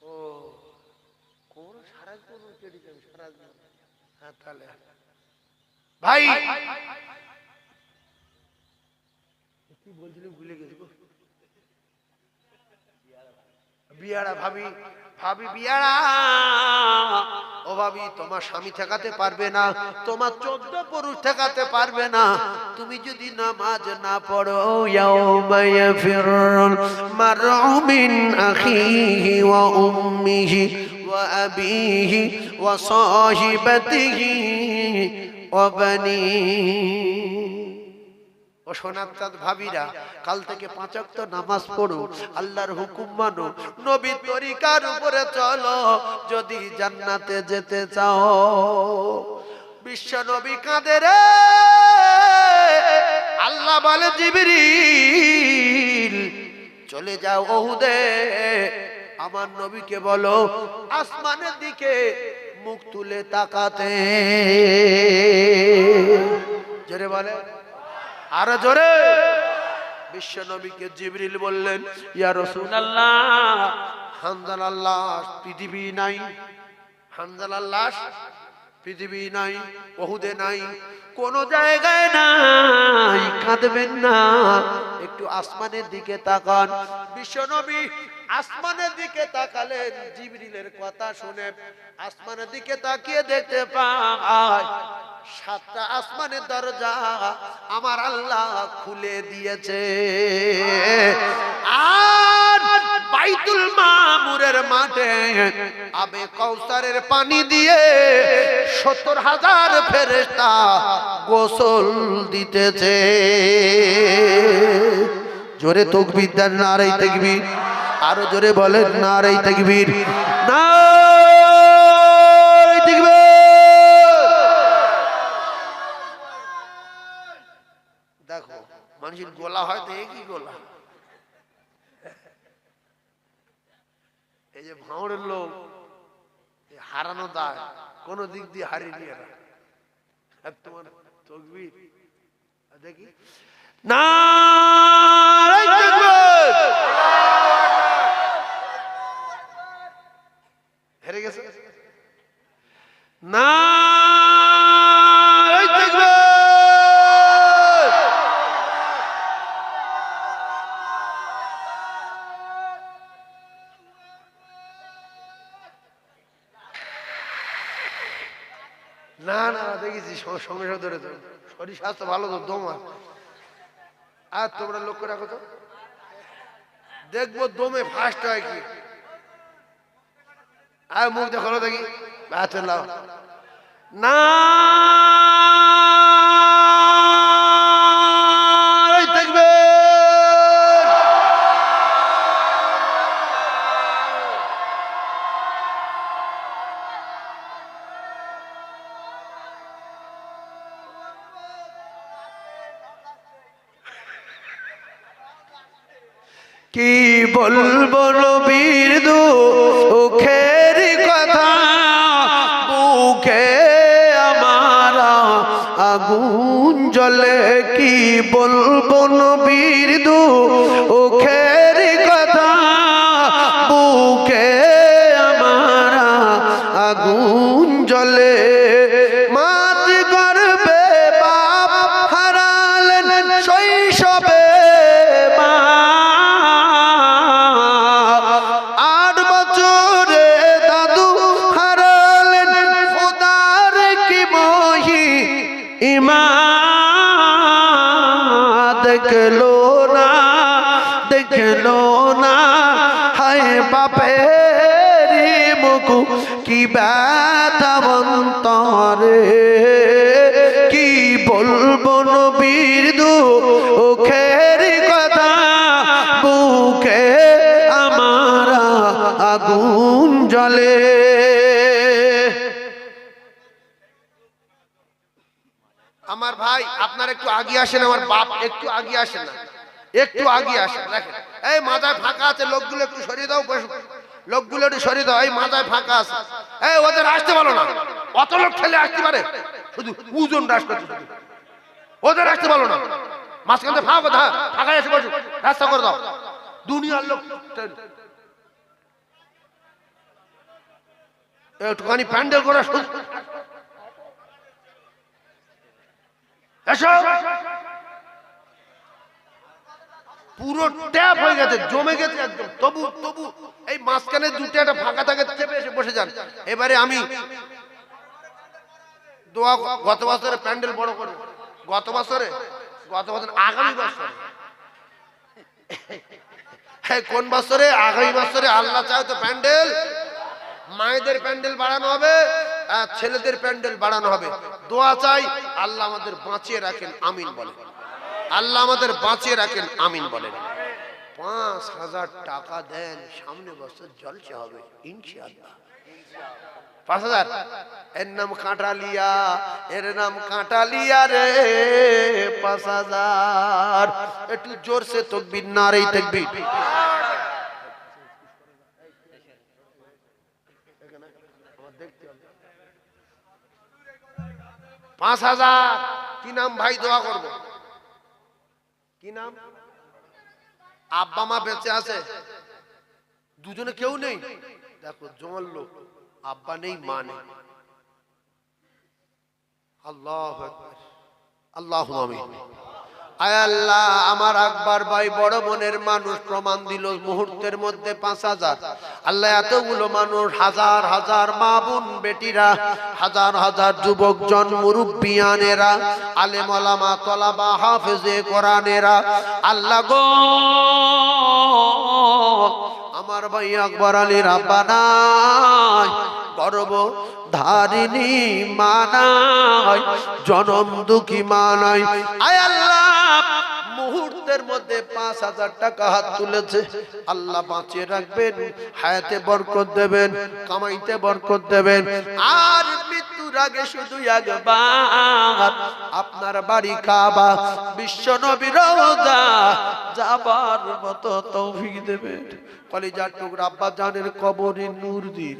[SPEAKER 1] ও কোন সারা কোন কেটে যাবে সারা। হ্যাঁ তাহলে ভাই কি বলছিলাম ভুলে গেছি। বিয়ারা ভাবি, ভাবি বিয়ারা, ও ভাবি তোমার স্বামী ঠেকাতে পারবে না, তোমার 14 পুরুষ ঠেকাতে পারবে না তুমি যদি নামাজ না পড়ো। ইয়াউমা ইয়াফিরুল মারউ মিন আখিহি ওয়া উম্মিহি ওয়া আবিহি ওয়া সাহিবাতিহি ওয়া বানিহি। ও সোনার চাঁদ ভাবিরা, কাল থেকে 5 ওয়াক্ত নামাজ পড়ো, আল্লাহর হুকুম মানো, নবীর তরিকার উপরে চলো যদি জান্নাতে যেতে চাও। বিশ্ব নবী কাঁদে রে, আল্লাহ বলে জিবরিল চলে যাও ওহুদে, আমার নবীকে বলো আসমানের দিকে মুখ তুলে তাকাতে। জোরে বলে, আরো জোরে। বিশ্ব নবীকে জিবরিল বললেন ইয়া রাসূলুল্লাহ, হানজালার লাশ পৃথিবী নাই, হানজালার লাশ পৃথিবী নাই, ওহুদে নাই, কোন জায়গায় নাই, কাঁদবেন না, একটু আসমানের দিকে তাকান। বিশ্ব নবী আসমানের দিকে তাকালেন, জিবরিলের কথা শুনে আসমানের দিকে তাকিয়ে দেখতে পায় 7টা আসমানের দরজা আমার আল্লাহ খুলে দিয়েছে। আর বাইতুল মামুরের মাঠে আবে কাউসারের পানি দিয়ে 70,000 ফেরেশতা গোসল দিতেছে। জোরে তাকবীর দেন, নারে তাকবীর। আরো জোরে বলেন নারে তাকবীর, নারে তাকবীর। দেখো মানুষের গোলা হয় তো একই গোলা। এই যে ভাঁড়ের লোক হারানো দায় কোন দিক দিয়ে হারিয়ে এরা। তোমার তাকবীর দেখি, নারে তাকবীর। হেরে গেছে, নারে তাকবীর। না না দেখেছি সঙ্গে সঙ্গে ধরে তো শরীর স্বাস্থ্য ভালো তো দম আছে। আর তোমরা লক্ষ্য রাখো তো, দেখবো দমে ফার্স্ট হয় কি। আর মুখ দেখো দেখি, আচ্ছা লাও না থাকবে। কি বলবো নবীর দুঃখের কথা, বুকে আমার আগুন জ্বলে। কি বলবো নবীর দুঃখের কথা, বুকে আমার আগুন জ্বলে। মাত গর্বে বাপ হারালেন শৈশবে, না, দেখলো না, হায় বাপেরি মুখ কি ব্যথা অন্তরে, কি বলবো নবীর দুঃখের কথা, বুকে আমার আগুন জ্বলে। আমার ভাই আপনারা একটু আগে আসেন, আমার বাপ একটু আগে আসেন না, একটু আগে আসেন। দেখেন এই মাথায় ফাঁকা আছে, লোকগুলো একটু সরিয়ে দাও, লোকগুলো একটু সরিয়ে দাও, এই মাথায় ফাঁকা আছে। এই ওদের আসতে বলো না, অত লোক ঠেলে আসতে পারে, শুধু ওজন রাস করছে, শুধু ওদের আসতে বলো না, মাঝখানে ফাঁকা ফাঁকা এসে বসো, রাস্তা করে দাও। দুনিয়ার লোক একটুখানি প্যান্ডেল করা পুরো ট্যাপ হয়ে গেছে, জমে গেছে একদম। তবু তবু এই মাঝখানে দুটো একটা ফাঁকা থাকে, চেপে এসে বসে যান। এবারে আমি দোয়া, গত বছরে প্যান্ডেল বড় করে, গত বছর আগামী বছর, কোন বছরে? আগামী বছরে আল্লাহ চায় তো প্যান্ডেল, মায়েদের প্যান্ডেল বাড়ানো হবে, ছেলেদের প্যান্ডেল বাড়ানো হবে। দোয়া চাই আল্লাহ আমাদের বাঁচিয়ে রাখেন, আমিন বলেন। আল্লাহ আমাদের বাঁচিয়ে রাখেন, আমিন বলেন। 5,000 টাকা দেন, সামনে বছর জলসা হবে ইনশাআল্লাহ। 5,000, এর নাম কাঁটালিয়া, এর নাম কাঁটালিয়া রে। 5,000, একটু জোরসে তাকবীর, নারে তাকবীর। 5,000। কি নাম ভাই? দোয়া করব। কি নাম? আব্বা মা বেঁচে আছে? দুজনে কেউ নেই? দেখো জোয়ান লোক, আব্বা নেই, মা নেই। আল্লাহু আকবার, আল্লাহুম্মা আমিন। আয় আল্লাহ, আমার আকবর ভাই বড় মনের মানুষ, প্রমাণ দিল মুহূর্তের মধ্যে 5,000। আল্লাহ এতগুলো মানুষ, হাজার হাজার মা বোন বেটিরা, হাজার হাজার যুবক জন, মুরব্বিয়ানেরা, আলেম ওলামা, তলাবা, হাফেজে কোরআনেরা, আল্লাহ গো আমার ভাই আকবর আলীর আব্বা নাই, গর্ব ধারিণী মা নাই, জনম দুঃখী মা নাই। আয় আল্লাহ, মুহূর্তের মধ্যে 5,000 টাকা হাত তুলেছে, আল্লাহ বাঁচিয়ে রাখবেন, হায়াতে বরকত দেবেন, কামাইতে বরকত দেবেন। আর মৃত্যুর আগে শুধু একবার আপনার বাড়ি কাবা, বিশ্ব নবীর রওজা যাবার মতো তৌফিক দেবেন। কলিজার টুকরা আব্বা জানের কবরে নূর দিন,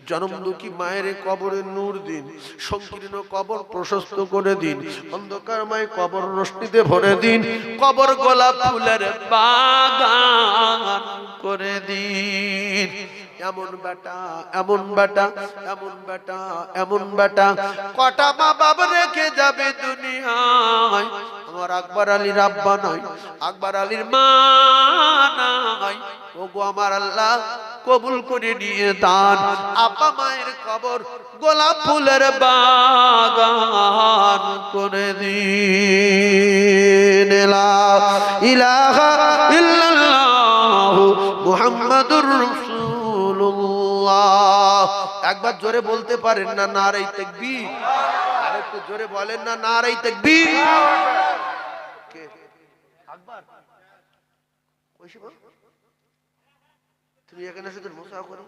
[SPEAKER 1] জনম দুঃখী মায়ের কবরে নূর দিন, সংকীর্ণ কবর প্রশস্ত করে দিন, অন্ধকারময় কবর রোশনীতে ভরে দিন, কবর গোলাপ ফুলের বাগান করে দিন। এমন বেটা, এমন বেটা, এমন বেটা, এমন বেটা, কটা মা বাপ রেখে যাবে দুনিয়ায়। আমার আকবর আলীর আব্বা নাই, আকবর আলীর মা নাই। ওগো আমার আল্লাহ, কবুল করে নিয়ে দান, আব্বা মায়ের কবর গোলাপ ফুলের বাগান করে দিন। লা ইলাহা ইল্লাল্লাহ মুহাম্মাদুর রাসূলুল্লাহ। একবার জোরে বলতে পারেন না নারে তাকবীর? আরেকটু জোরে বলেন না নারে তাকবীর? কে আকবর? কইছি বল, তুমি এখানে শুধু মোসা করো,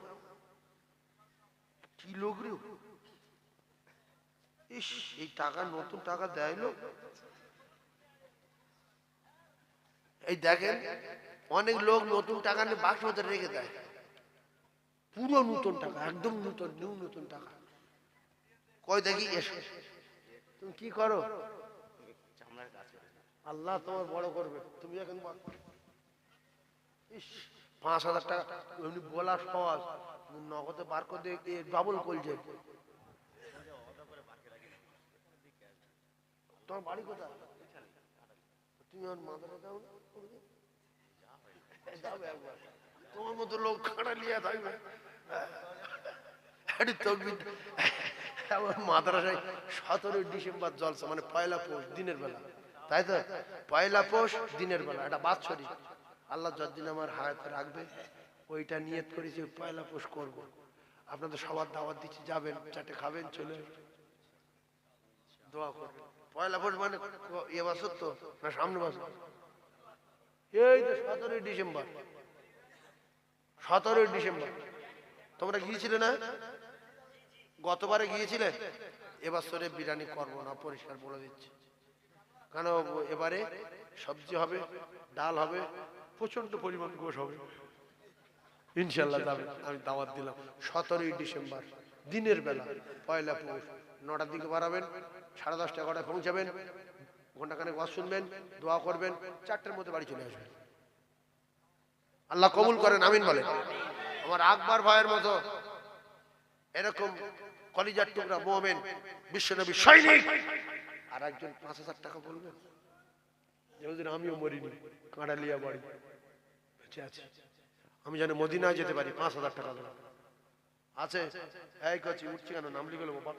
[SPEAKER 1] কি লোক রে? ইস, এই টাকা নতুন টাকা দেয় লোক। এই দেখেন অনেক লোক নতুন টাকা নিয়ে বাক্স মধ্যে রেখে দেয়, পুরো নতুন টাকা, একদম নতুন, নিউ নতুন টাকা। কই দেখি এসো, তুমি কি করো? আল্লাহ তোমার বড় করবে। তুমি এখন 5,000 টাকা এমনি বলার সহজ, নগদে বার করে ডবল করছে। তোমার বাড়ি কোথায়? তুমি আমার মাথাটা দাও না, তোমার মতো লোক খাড়া লিয়া থাকবে। মাদ্রাসায় 17 ডিসেম্বর জলসা, মানে 1লা পৌষ দিনের বেলা, তাই তো? পয়লা পৌষ দিনের বেলা, এটা বাৎসরিক। আল্লাহ যতদিন আমার হায়াতে রাখবে ওইটা নিয়ত করেছি পয়লা পৌষ করব। আপনাদের সবার দাওয়াত দিচ্ছি, যাবেন, চারটে খাবেন, চলে দোয়া করবেন। পয়লা পৌষ মানে এ বছর তো না সামনে বছর? এই তো 17ই ডিসেম্বর। 17ই ডিসেম্বর। তোমরা গিয়েছিলে না? গতবারে গিয়েছিলে? এবছরে বিরিয়ানি করবো না, পরিষ্কার বলে দিচ্ছি। কেন? এবারে সবজি হবে, ডাল হবে, প্রচন্ড পরিমাণ গোশ হবে। ইনশাল্লাহ যাবেন, আমি দাওয়াত দিলাম। 17ই ডিসেম্বর দিনের বেলা পয়লা পৌষ, 9টার দিকে বাড়াবেন, 10:30 11টায় পৌঁছাবেন, ঘন্টাখানেক ওয়াজ শুনবেন, দোয়া করবেন, 4টার মধ্যে বাড়ি চলে আসবেন। আল্লাহ কবুল করেন, আমিন বলেন। আমার আকবর ভাইয়ের মতো এরকম কলিজার টুকরা মুমিন বিশ্বনবী সৈনিক আর একজন 5,000 টাকা বলবেন, যেদিন আমিও মরিনি, কাঁড়ালিয়া বাড়ি বেঁচে আছে, আমি যেন মদিনায় যেতে পারি, 5,000 টাকা আছে। এই করছি, উঠছি কেন? নাম লিখে নেবো বাপ,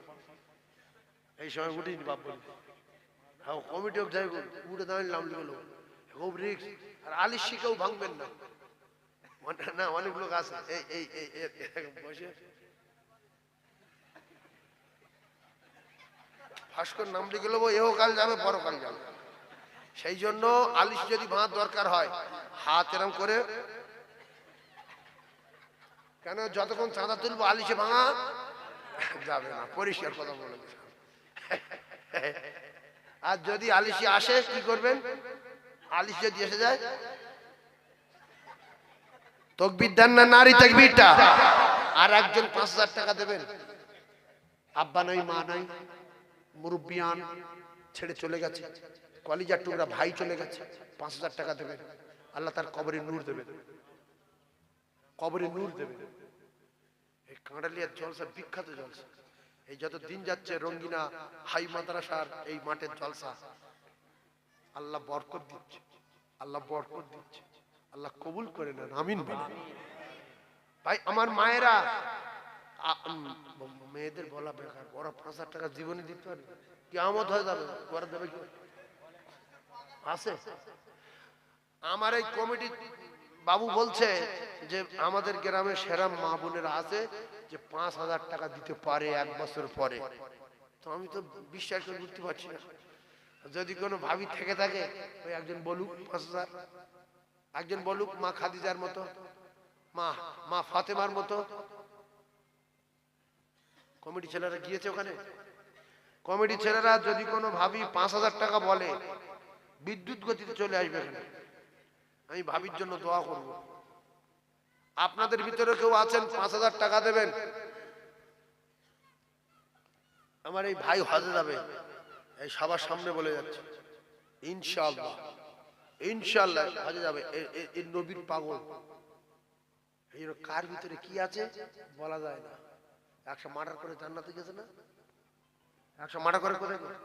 [SPEAKER 1] এই সময় উঠিনি বাপ বলি। হ্যাঁ, কমিটি অফ যাই উঠে দাঁড়িয়ে নাম লিখে নেবো, খুব রিক্স। আর আলিশ শিখেও ভাঙবেন না, না অনেক লোক আছে এই এই এই বসে ভাস্কর নাম লিখে নেবো, এও কাল যাবে, পরকাল যাবে। সেই জন্য আলিশ যদি ভাঙার দরকার হয়, হাত এরম করে, কেন যতক্ষণ চাঁদা তুলবো আলিশে ভাঙা যাবে না, পরিষ্কার কথা বলে। আর যদি আলিশে আসে কি করবেন? আলিশ যদি এসে যায়, তাকবীর দেন না, নারী তাকবীরটা। আর একজন 5,000 টাকা দেবেন, আব্বা নাই, মা নাই, মুরব্বিয়ান ছেড়ে চলে গেছে, কলিজার টুকরা ভাই চলে গেছে, 5,000 টাকা দেবেন। আল্লাহ তার কবরে নূর দেবেন, কবরে নূর দেবেন। এই কাঁড়ালিয়ার জলসা বিখ্যাত জলসা। এই যত দিন যাচ্ছে রঙ্গিনা হাই মাদ্রাসার এই মাঠের জলসা, আল্লাহ বরকত দিচ্ছে, আল্লাহ বরকত দিচ্ছে, আল্লাহ কবুল করে নেন, আমিন বলেন। ভাই আমার মায়েরা, মেয়েদের বলা বেকার, ওরা 5,000 টাকা জীবনে দিতে পারবে? কিয়ামত হয়ে যাবে, ওরা দেবে কি? আছে আমার এই কমিটি বাবু বলছে যে আমাদের গ্রামে সেরা মা বোনেরা আছে যে 5,000 টাকা দিতে পারে 1 বছর পরে। তো আমি তো বিশ্বাস করে বুঝতে পারছি না। যদি কোনো ভাবি থেকে থাকে, ওই একজন বলুক 5,000, একজন বলুক মা খাদিজার মতো, মা ফাতেমার মতো। কমিটি ছেলেরা গিয়েছে ওখানে, কমিটি ছেলেরা যদি কোনো ভাবি 5,000 টাকা বলে, বিদ্যুৎ গতিতে চলে আসবে এখানে। আমি ভাবির জন্য দোয়া করব। আপনাদের ভিতরে কেউ আছেন 5,000 টাকা দেবেন? আমার এই ভাই হজে যাবে, এই সবার সামনে বলে যাচ্ছে, ইনশাআল্লাহ ইনশাআল্লাহ হজে যাবে। এই নবীর পাগল, এই কার ভিতরে কি আছে বলা যায় না। 100 মার্ডার করে জান্নাতে গেছে না? 100 মার্ডার করে কোথায় গেছে?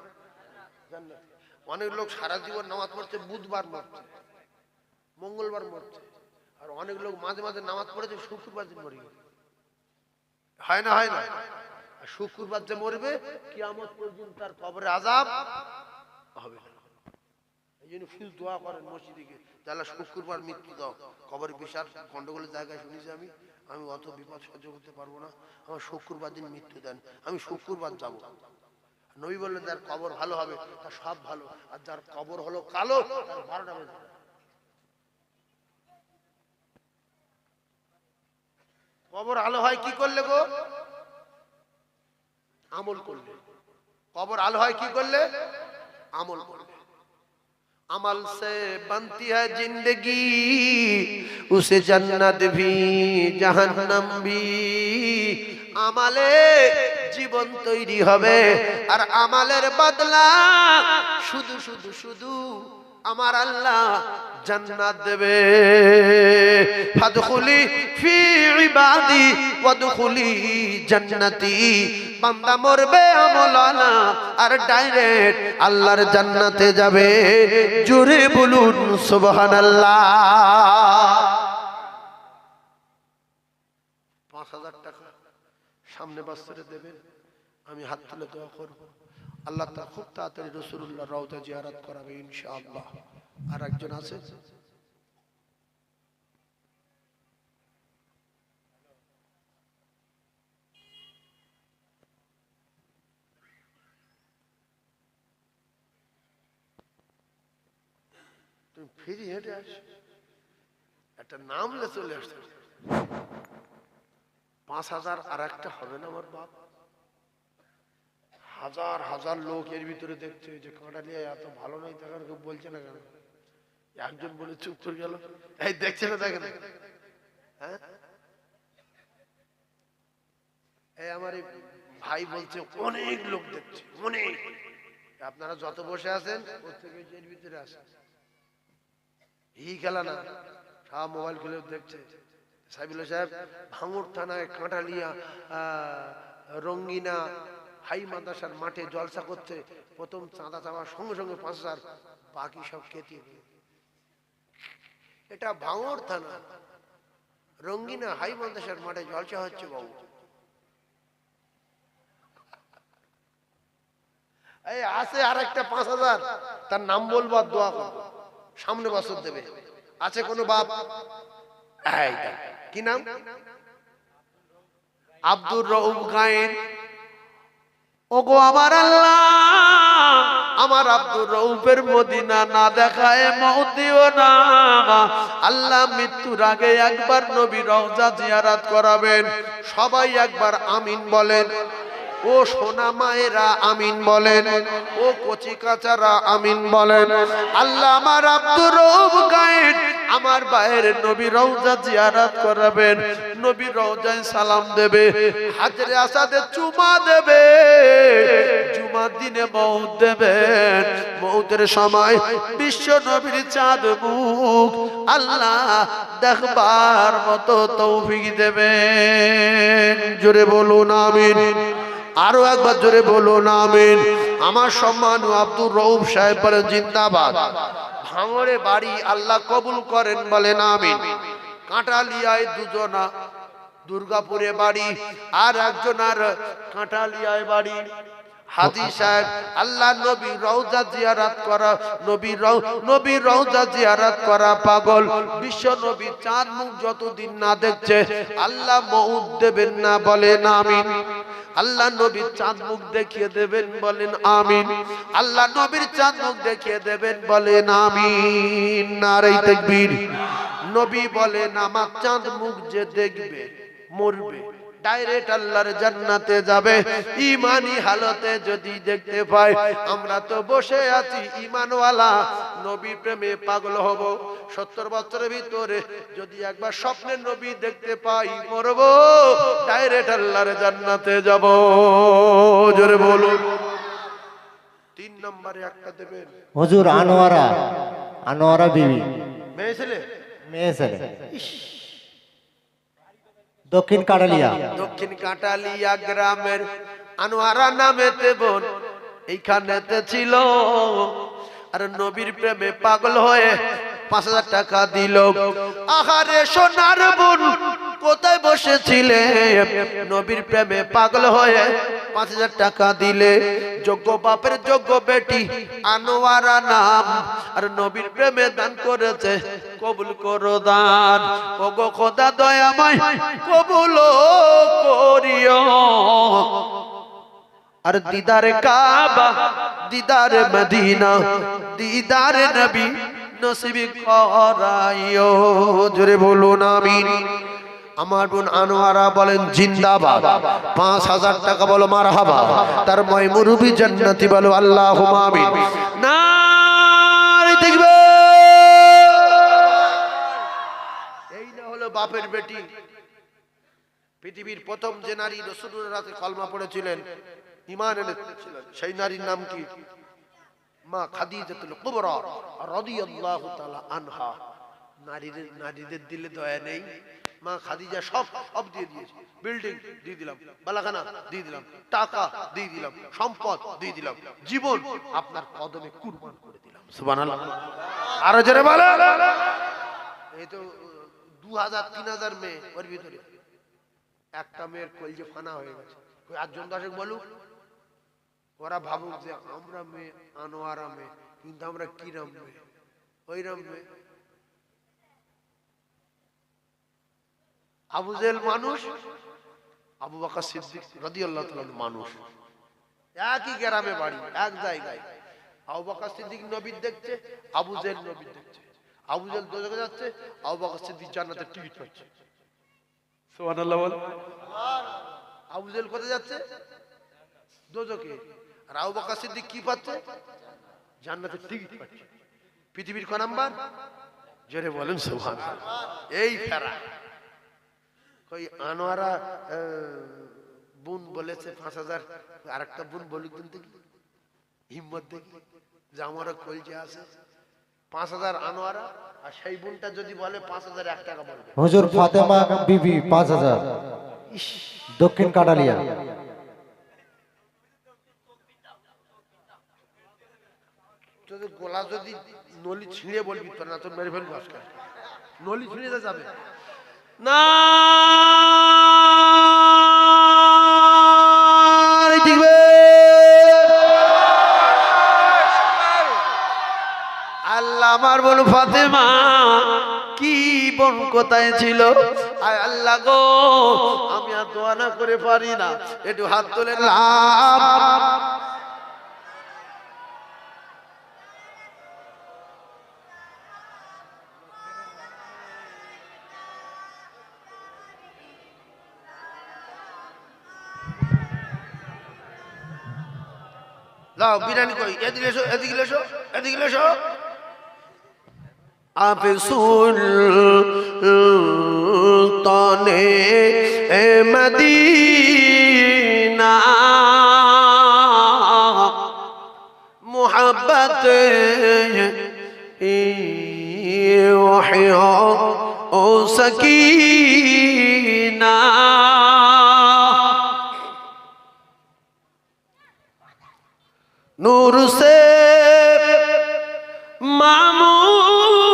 [SPEAKER 1] জান্নাতে। অনেক লোক সারা জীবন নামাজ পড়ছে, বুধবার মরছে, মঙ্গলবার মরছে। আর অনেক লোক মাঝে মাঝে নামাজ পড়েছে, শুক্রবার দিন মরে গেছে। হয় না? হয় না? আর শুক্রবার যে মরবে, কিয়ামত পর্যন্ত তার কবরে আযাব হবে না। এই জন্য ফিল দোয়া করেন মসজিদে গিয়ে, তাহলে শুক্রবার মৃত্যু দাও। কবরে বিশাল গন্ডগোলের জায়গায় শুনেছি আমি অত বিপদ সহ্য করতে পারবো না, আমার শুক্রবার দিন মৃত্যু দেন, আমি শুক্রবার যাব। নবী বললেন যার কবর ভালো হবে তার সব ভালো, আর যার কবর হলো কালো তার 12টা বেজে যাবে। কবর আলো হয় কি করলে গো? আমল করলে। কবর আলো হয় কি করলে? আমল করলে। अमल से बनती है जिंदगी, उसे जन्नत भी जहन्नम भी। আমালে জীবন তৈরি হবে, আর আমালের বদলা শুধু শুধু শুধু আমার আল্লাহ জান্নাত দেবে। ফাদখুলি ফি ইবাদি ওয়াদখুলি জান্নাতি। বান্দা মরবে আমলানা, আর ডাইরেক্ট আল্লাহর জান্নাতে যাবে। জোরে বলুন সুবহানাল্লাহ। 5,000 টাকা সামনে বছরে দেবেন, আমি হাত তুলে দোয়া করব, আল্লাহ তাআলা খুব তাড়াতাড়ি রাসূলুল্লাহ রওজা জিয়ারত করাবে ইনশাআল্লাহ। আর একজন আছে, তুমি ফিরে হেঁটে আস, একটা নাম লে চলে আসছে 5,000 আর একটা হবে না আমার বাপ। হাজার হাজার লোক এর ভিতরে দেখছে যে কাঁটালিয়া এত ভালো নয়, তখন কেউ বলছে না কেন? একজন বলে চুপ করে গেল, এই দেখছে না, দেখেন হ্যাঁ, এই আমার এই ভাই বলছে অনেক লোক দেখছে, অনেক। আপনারা যত বসে আছেন প্রত্যেকে এর ভিতরে আসেন, এই খেলা না, সব মোবাইল খুলে দেখছে। সাইবুল্লাহ সাহেব ভাঙড় থানায় কাঁটালিয়া রঙ্গিনা হাই মাদ্রাসার মাঠে জলসা করছে, প্রথম চাঁদা চাওয়ার সঙ্গে সঙ্গে 5,000, বাকি সব কেটে। এটা ভাঙড় থানা রঙ্গিনা হাই মাদ্রাসার মাঠে জলসা হচ্ছে বাবু। এই আছে আর একটা 5,000, তার নাম বলবো আর দোয়া করবো, সামনে বছর দেবে। আছে কোনো বাপ? কি নাম? আব্দুর রউফ গায়েন। ওগো আমার আল্লাহ, আমার আব্দুর রউফের মদিনা না দেখায় মওত দিও না আল্লাহ। মৃত্যুর আগে একবার নবী রওজা জিয়ারত করাবেন। সবাই একবার আমিন বলেন। ও সোনা মায়েরা আমিন বলেন, ও কচি কাচারা আমিন বলেন। আল্লাহ আমার আব্দুর রউফ গায়েন আমার ভাইয়ের নবী রওজা জিয়ারত করাবেন, নবী রওজায় সালাম দেবে, হাজরে আসাদে চুমা দেবে, জুমার দিনে মওত দেবেন। মওতের সময় বিশ্ব নবীর চাঁদ মুখ আল্লাহ দেখবার মতো তৌফিক দেবেন। জোরে বলুন আমিন। আরো একবার জোরে বলুন আমিন। আমার সম্মান আব্দুর রউফ সাহেব বলেন জিন্দাবাদ। ভাঙড়ে বাড়ি, আল্লাহ কবুল করেন বলেন আমিন। কাঁটালিয়ায় দুজনা, দুর্গাপুরে বাড়ি, আর একজনের কাঁটালিয়ায় বাড়ি। হাজী সাহেব আল্লাহ নবী রওজা জিয়ারত করা, নবী রওজা জিয়ারত করা পাগল। বিশ্ব নবী চাঁদ মুখ যতদিন না দেখছে আল্লাহ মউত দেবেন না বলেন আমিন। আল্লাহ নবীর চাঁদ মুখ দেখিয়ে দেবেন বলেন আমিন। আল্লাহ নবীর চাঁদ মুখ দেখিয়ে দেবেন বলেন আমিন। নারে তাকবীর। নবী বলেন আমার চাঁদ মুখ যে দেখবে মরবে, ডাইরেক্ট আল্লাহর জান্নাতে যাবে। ঈমানি হালতে যদি দেখতে পাই, আমরা তো বসে আছি ঈমানওয়ালা, নবী প্রেমে পাগল হব। 70 বছরের ভিতরে যদি একবার স্বপ্নে নবী দেখতে পাই, মরব, ডাইরেক্ট আল্লাহর জান্নাতে যাব। জোরে বলুন। 3 নম্বরে একটা দেবেন
[SPEAKER 2] হুজুর আনোয়ারা, আনোয়ারা বিবি,
[SPEAKER 1] মেয়ে ছেলে,
[SPEAKER 2] মেয়ে ছেলে, দক্ষিণ কাটালিয়া,
[SPEAKER 1] দক্ষিণ কাটালিয়া গ্রামের আনোয়ারা নামেতে বোন এইখানেতে ছিল। আর নবীর প্রেমে পাগল হয়ে 5,000 টাকা দিল। আহারে সোনার বোন কোথায় বসেছিলে, নবীর প্রেমে পাগল হয়ে 5,000 টাকা দিলে। যোগ্য বাপের যোগ্য বেটি আনোয়ারা নাম, আর নবীর প্রেমে দান করেছে, কবুল করো দান। ওগো খোদা দয়াময় কবুল করিও। আর দিদারে কাবা, দিদারে মদিনা, দিদারে নবী নসিব করাইও। জোরে বলুন আমিন। আমার বোন আনোয়ারা বলেন জিন্দাবাদ। 5,000 টাকা বলো মারহাবা। তার ময় মুরুবি জান্নাতি বলো আল্লাহুম্মা আমিন। নারে তাকবীর। এই না হলো বাপের বেটি। পৃথিবীর প্রথম যে নারী রাসূলুল্লাহর রাতে কলমা পড়েছিলেন, ঈমান এনেছিলেন, সেই নারীর নাম কি? মা খাদিজাতুল কুবরা রাদিয়াল্লাহু তাআলা আনহা। নারীদের দিলে দয়া নেই? মা খাদিজা সব দিয়ে দিয়েছে। বিল্ডিং দিয়ে দিলাম, বালাখানা দিয়ে দিলাম, টাকা দিয়ে দিলাম, সম্পদ দিয়ে দিলাম, জীবন আপনার কদমে কুরবান করে দিলাম। সুবহানাল্লাহ। আরো জোরে বলো। এই তো 2,000-3,000 মেয়ে ওর ভিতরে, একটা মেয়ের কলজে ফানা হয়ে গেছে। কই 8 জন দশেক বলুক, ওরা ভাবুক যে আমরা মেয়ে আনোয়ারা মেয়ে, কিন্তু আমরা কিরাম মেয়ে, ওইরাম মেয়ে। আবু জেহেল মানুষ, আবু বকর সিদ্দিক রাদিয়াল্লাহু তাআলা মানুষ, একই গ্রামে বাড়ি, এক জায়গায়। আবু বকর সিদ্দিক নবী দেখছে, আবু জেহেল নবী দেখছে। আবু জেহেল দোজখে যাচ্ছে, আবু বকর সিদ্দিক জান্নাতের টিকিট পাচ্ছে। সুবহানাল্লাহ বল। আবু জেহেল কোথায় যাচ্ছে? দোজখে। আর আবু বকর সিদ্দিক কি পাচ্ছে? জান্নাতের টিকিট পাচ্ছে। পৃথিবীর ক নাম্বার? জোরে বলেন সুবহানাল্লাহ। এই ফেরা কই আনোয়ারা বোন বলেছে 5000, আরেকটা বোন বলুক দিন দেখি, হিম্মত দেখি যে আমারও কলজে আছে। 5000 আনোয়ারা, আর সেই বোনটা যদি বলে 5001 টাকা বলবে।
[SPEAKER 2] হুজুর ফাতেমা বিবি 5000, দক্ষিণ কাটালিয়া।
[SPEAKER 1] তোদের গোলা যদি নলি ছিঁড়ে বলবি তোর, না তোর মেরে ফেলবো আজকে। নলি ছিঁড়ে যাবে না। আল্লাহ আমার বোন ফাতেমা কি বোন কোথায় ছিল? আয় আল্লাহ গো, আমি আর দোয়া না করে পারি না, একটু হাত তুলে লাভ। লাও বিরিয়ানি কই, এদিকে এসো, এদিকে এসো, এদিকে এসো। आप सुल्ताने मदीना मोहब्बत ओ सकीना नूर से मामूर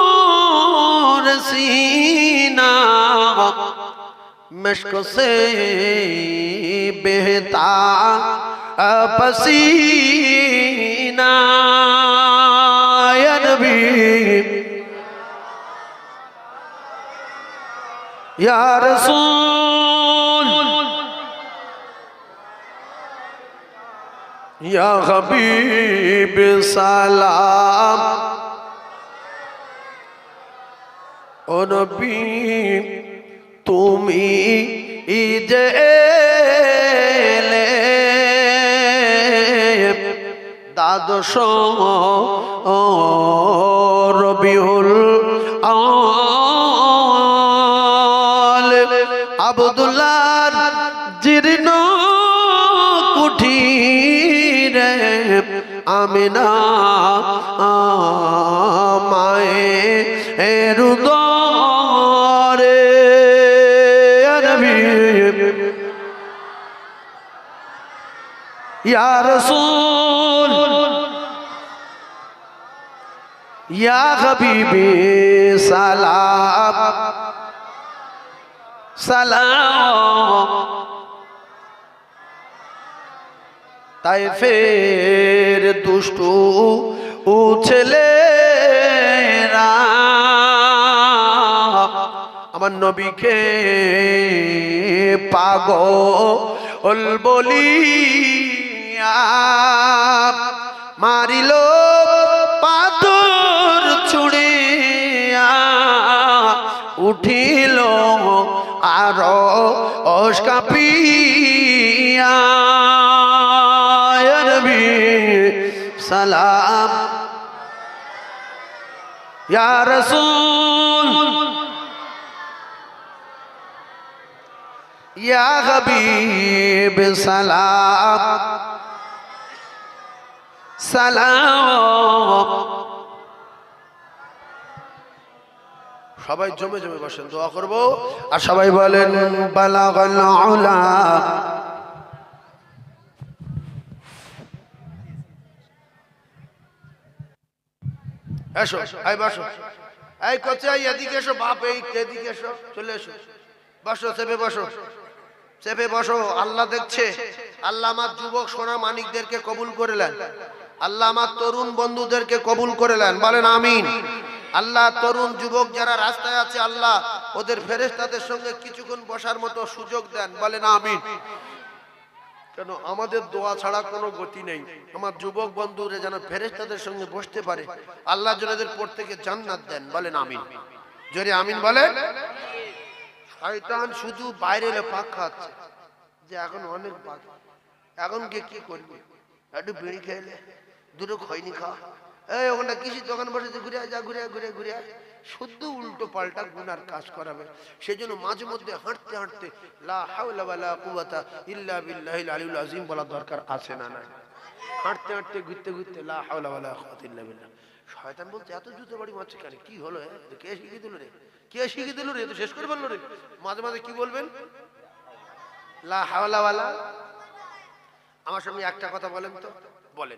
[SPEAKER 1] सीना मश्क से बहता पसीना या नबी या रसूल या हबीब सलाम ओ नबी তুমি যে এলে দ্বাদশ রবিউল আউয়াল আব্দুল্লাহর জীর্ণ কুঠিরে আমিনা মায়ের উদরে या रसूल या हबीबी सलाम सलाम তায়েফের দুষ্টু ছেলেরা আমার নবীকে পাগল বলিয়া মারিল পাথর ছুড়িয়া উঠিল আর কাঁপিয়া ইয়া নবী সালাম ইয়া রাসূল ইয়া হাবিব সালাম সালাম। সবাই জমে জমে বসেন, দোয়া করব। আর সবাই বলেন বালাগাল উলা। এসো আই বসো, এই কোচে এদিকে এসো, বাপ এই এদিকে এসো, চলে এসো, বসো চেপে বসো, চেপে বসো, আল্লাহ দেখছে। আল্লাহ আমার যুবক সোনা মানিকদেরকে কবুল করে নেন। আল্লাহ আমার তরুণ বন্ধুদেরকে কবুল করে নেন, বলেন আমিন। আল্লাহ তরুণ যুবক যারা রাস্তায় আছে আল্লাহ ওদের ফেরেশতাদের সঙ্গে কিছুক্ষণ বসার মতো সুযোগ দেন, বলেন আমিন। কেন আমাদের দোয়া ছাড়া কোনো গতি নেই। আমার যুবক বন্ধুরা যেন ফেরেশতাদের সঙ্গে বসতে পারে, আল্লাহ যেন এদের প্রত্যেকে জান্নাত দেন, বলেন আমিন। জোরে আমিন বলেন। শয়তান শুধু বাইরে এলে পাক খাচ্ছে যে এখন অনেক বাকি, এখন কি করবি, একটু বিড়ি খেলে দুটো খৈনি খাওয়া, এই ওখানে কৃষি দোকান বসেছে, ঘুরে যা, ঘুরে ঘুরে ঘুরে শুদ্ধ উল্টো পাল্টা গুনার কাজ করাবে। সেই জন্য মাঝে মধ্যে হাঁটতে হাঁটতে লা হাওলা ওয়ালা কুওয়াতা ইল্লা বিল্লাহিল আলিয়্যিল আযীম বলা দরকার আছে না নাই? হাঁটতে হাঁটতে ঘুরতে ঘুরতে লা হাওলা ওয়ালা কুওয়াতা ইল্লা বিল্লাহ। শয়তান বলছে এত জুতো বাড়ি মারছে কেন, কি হলো, কে শিখিয়ে দিল রে, কে শিখিয়ে দিল রে, তো শেষ করে বললো রে। মাঝে মাঝে কি বলবেন, লা হাওলা ওয়ালা। আমার সঙ্গে একটা কথা বলেন তো, বলেন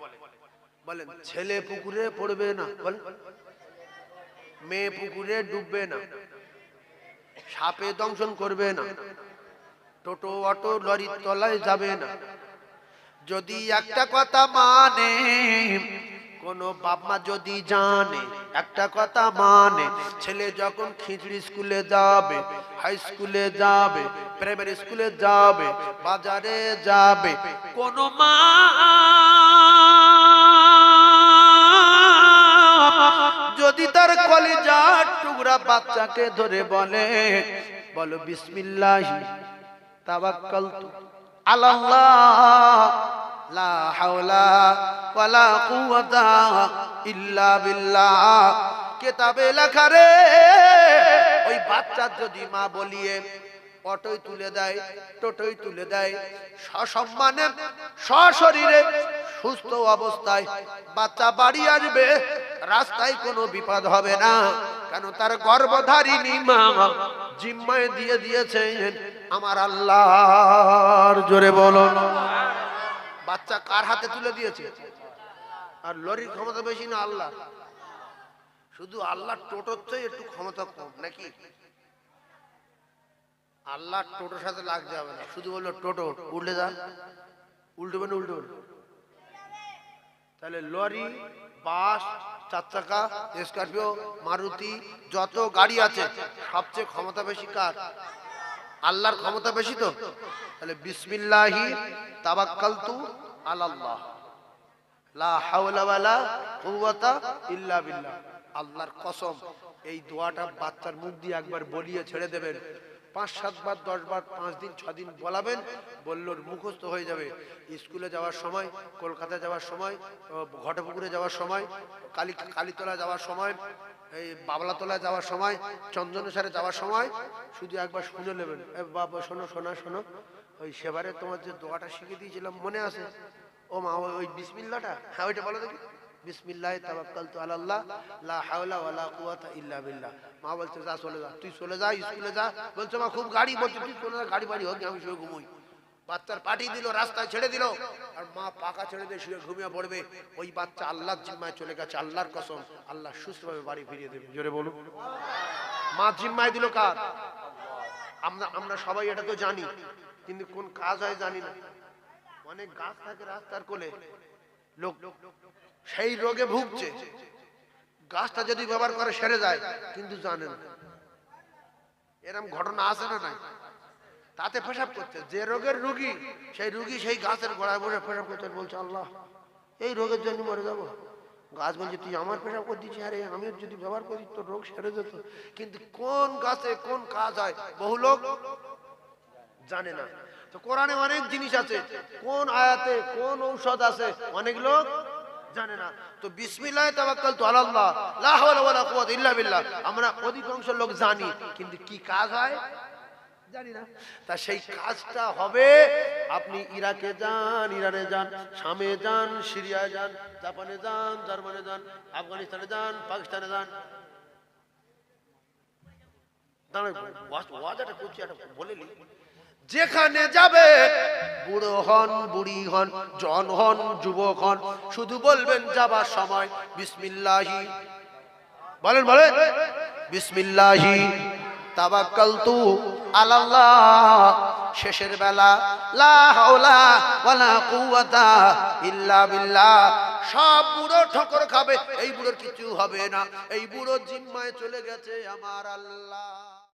[SPEAKER 1] বলেন, ছেলে পুকুরে পড়বে না, বলেন, মেয়ে পুকুরে ডুববে না, সাপে দংশন করবে না, টোটো অটো লরির তলায় যাবে না। যদি একটা কথা মানে, কোন বাপ মা যদি জানে, একটা কথা মানে, ছেলে যখন খিচড়ি স্কুলে যাবে, হাই স্কুলে যাবে, প্রাইমারি স্কুলে যাবে, বাজারে যাবে, কোন মা যদি তার কলিজার টুকরা বাচ্চাকে ধরে বলে, বলো বিসমিল্লাহি তাওয়াক্কালতু আলাল্লাহ লা হাওলা ওয়ালা কুওয়াতা ইল্লা বিল্লাহ, কিতাবে লেখা রে, ওই বাচ্চা যদি মা বলিয়ে অটোই তুলে দেয়, টোটোই তুলে দেয়, সসম্মানে সশরীরে সুস্থ অবস্থায় বাচ্চা বাড়ি আসবে, রাস্তায় কোনো বিপদ হবে না। কেন তার গর্ভধারিণী মা জিম্মায় দিয়ে দিয়েছেন আমার আল্লাহর। জোরে বলুন। বাচ্চা কার হাতে তুলে দিয়েছে? আর লরির ক্ষমতা বেশি না আল্লাহ? শুধু আল্লাহ টোটোর চেয়ে একটু ক্ষমতা কম নাকি? আল্লাহ টোটোর সাথে লাগতে হবে না, শুধু বললো টোটো উল্টে যা, উল্টবে না, উল্টবে না। তাহলে লরি, বাস, চার চাকা, স্করপিও, মারুতি, যত গাড়ি আছে সবচেয়ে ক্ষমতা বেশি কার? আল্লাহর ক্ষমতা বেশি তো। তাহলে বিসমিল্লাহি তাওয়াক্কালতু আলাল্লাহ লা হাওলা ওয়ালা কুওয়াতা ইল্লা বিল্লাহ। আল্লাহর কসম, এই দোয়াটা বাচ্চার মুখ দিয়ে একবার বলিয়ে ছেড়ে দেবেন, 5-7 বার 10 বার 5 দিন 6 দিন বলাবেন, বললোর মুখস্থ হয়ে যাবে। স্কুলে যাওয়ার সময়, কলকাতা যাওয়ার সময়, ঘটপুকুরে যাওয়ার সময়, কালীতলা যাওয়ার সময়, এই বাবলাতলা যাওয়ার সময়, চন্দনেশ্বরে যাওয়ার সময় শুধু একবার শুনে নেবেন, বাবা শোনো শোনা শোনো, ওই সেবারে তোমার যে দোয়াটা শিখিয়ে দিয়েছিলাম মনে আছে? ও মা, ওই বিসমিল্লাহটা, হ্যাঁ ওইটা বলো দেখি, বিসমিল্লাহি তাওয়াক্কালতু আলাল্লাহ লা হাওলা ওয়ালা কুওয়াতা ইল্লা বিল্লাহ। মা বলছে যা চলে যা, তুই চলে যা স্কুলে যা। বলছে মা খুব গাড়ি, বলছে তুই চলে যা, গাড়ি বাড়ি হোক, আমি শুয়ে ঘুমোই। বাচ্চার পাটি দিল, রাস্তায় ছেড়ে দিল, আর মা পাকা ছেড়ে দিয়ে শুয়ে ঘুমিয়ে পড়বে। ওই বাচ্চা আল্লাহর জিম্মায় চলে গেছে, আল্লাহর কসম আল্লাহ সুস্থভাবে বাড়ি ফিরিয়ে দেবে। জোরে বলুন। মা জিম্মায় দিল কার? আমরা সবাই এটা তো জানি, কিন্তু কোন কাজ হয় জানি না। অনেক গাছ থাকে রাস্তার কোলে, লোক সেই রোগে ভুগছে, গাছটা যদি ব্যবহার করে সেরে যায়, কিন্তু জানেন এরকম ঘটনা আছে না নাই? তাতে পেশাব করতে, যে রোগের রোগী সেই রোগী সেই গাছের গোড়ায় বসে পেশাব করতে, বলছে আল্লাহ এই রোগের জন্য মরে যাবো। গাছ বলছে তুই আমার পেশাব করে দিচ্ছি, আরে আমি যদি ব্যবহার করি তোর রোগ সেরে যেত। কিন্তু কোন গাছে কোন কাজ হয় বহু লোক জানে না। তো কোরআনে অনেক জিনিস আছে, কোন আয়াতে কোন ঔষধ আছে অনেক লোক জানে না। তো বিসমিল্লাহি তাওয়াক্কালতু আলাল্লাহ লা হাওলা ওয়ালা কুওয়াতা ইল্লা বিল্লাহ আমরা অধিকাংশ লোক জানি, কিন্তু কি কাজ হয় জানি না। তা সেই কাজটা হবে, আপনি ইরাকে যান, ইরানে যান, শামে যান, সিরিয়ায় যান, জাপানে যান, জার্মানে যান, আফগানিস্তানে যান, পাকিস্তানে যান, যেখানে যাবে, বুড়ো হন, বুড়ি হন, জন হন, যুবক হন, শুধু বলবেন যাবার সময় বিসমিল্লাহি, বলেন বলেন, বিসমিল্লাহি তাওয়াক্কালতু আলাল্লাহ শেষের বেলা লা হাওলা ওয়ালা কুওয়াতা ইল্লা বিল্লাহ, সব বুড়ো ঠোকর খাবে, এই বুড়োর কিছু হবে না, এই বুড়ো জিম্মায় চলে গেছে আমার আল্লাহ।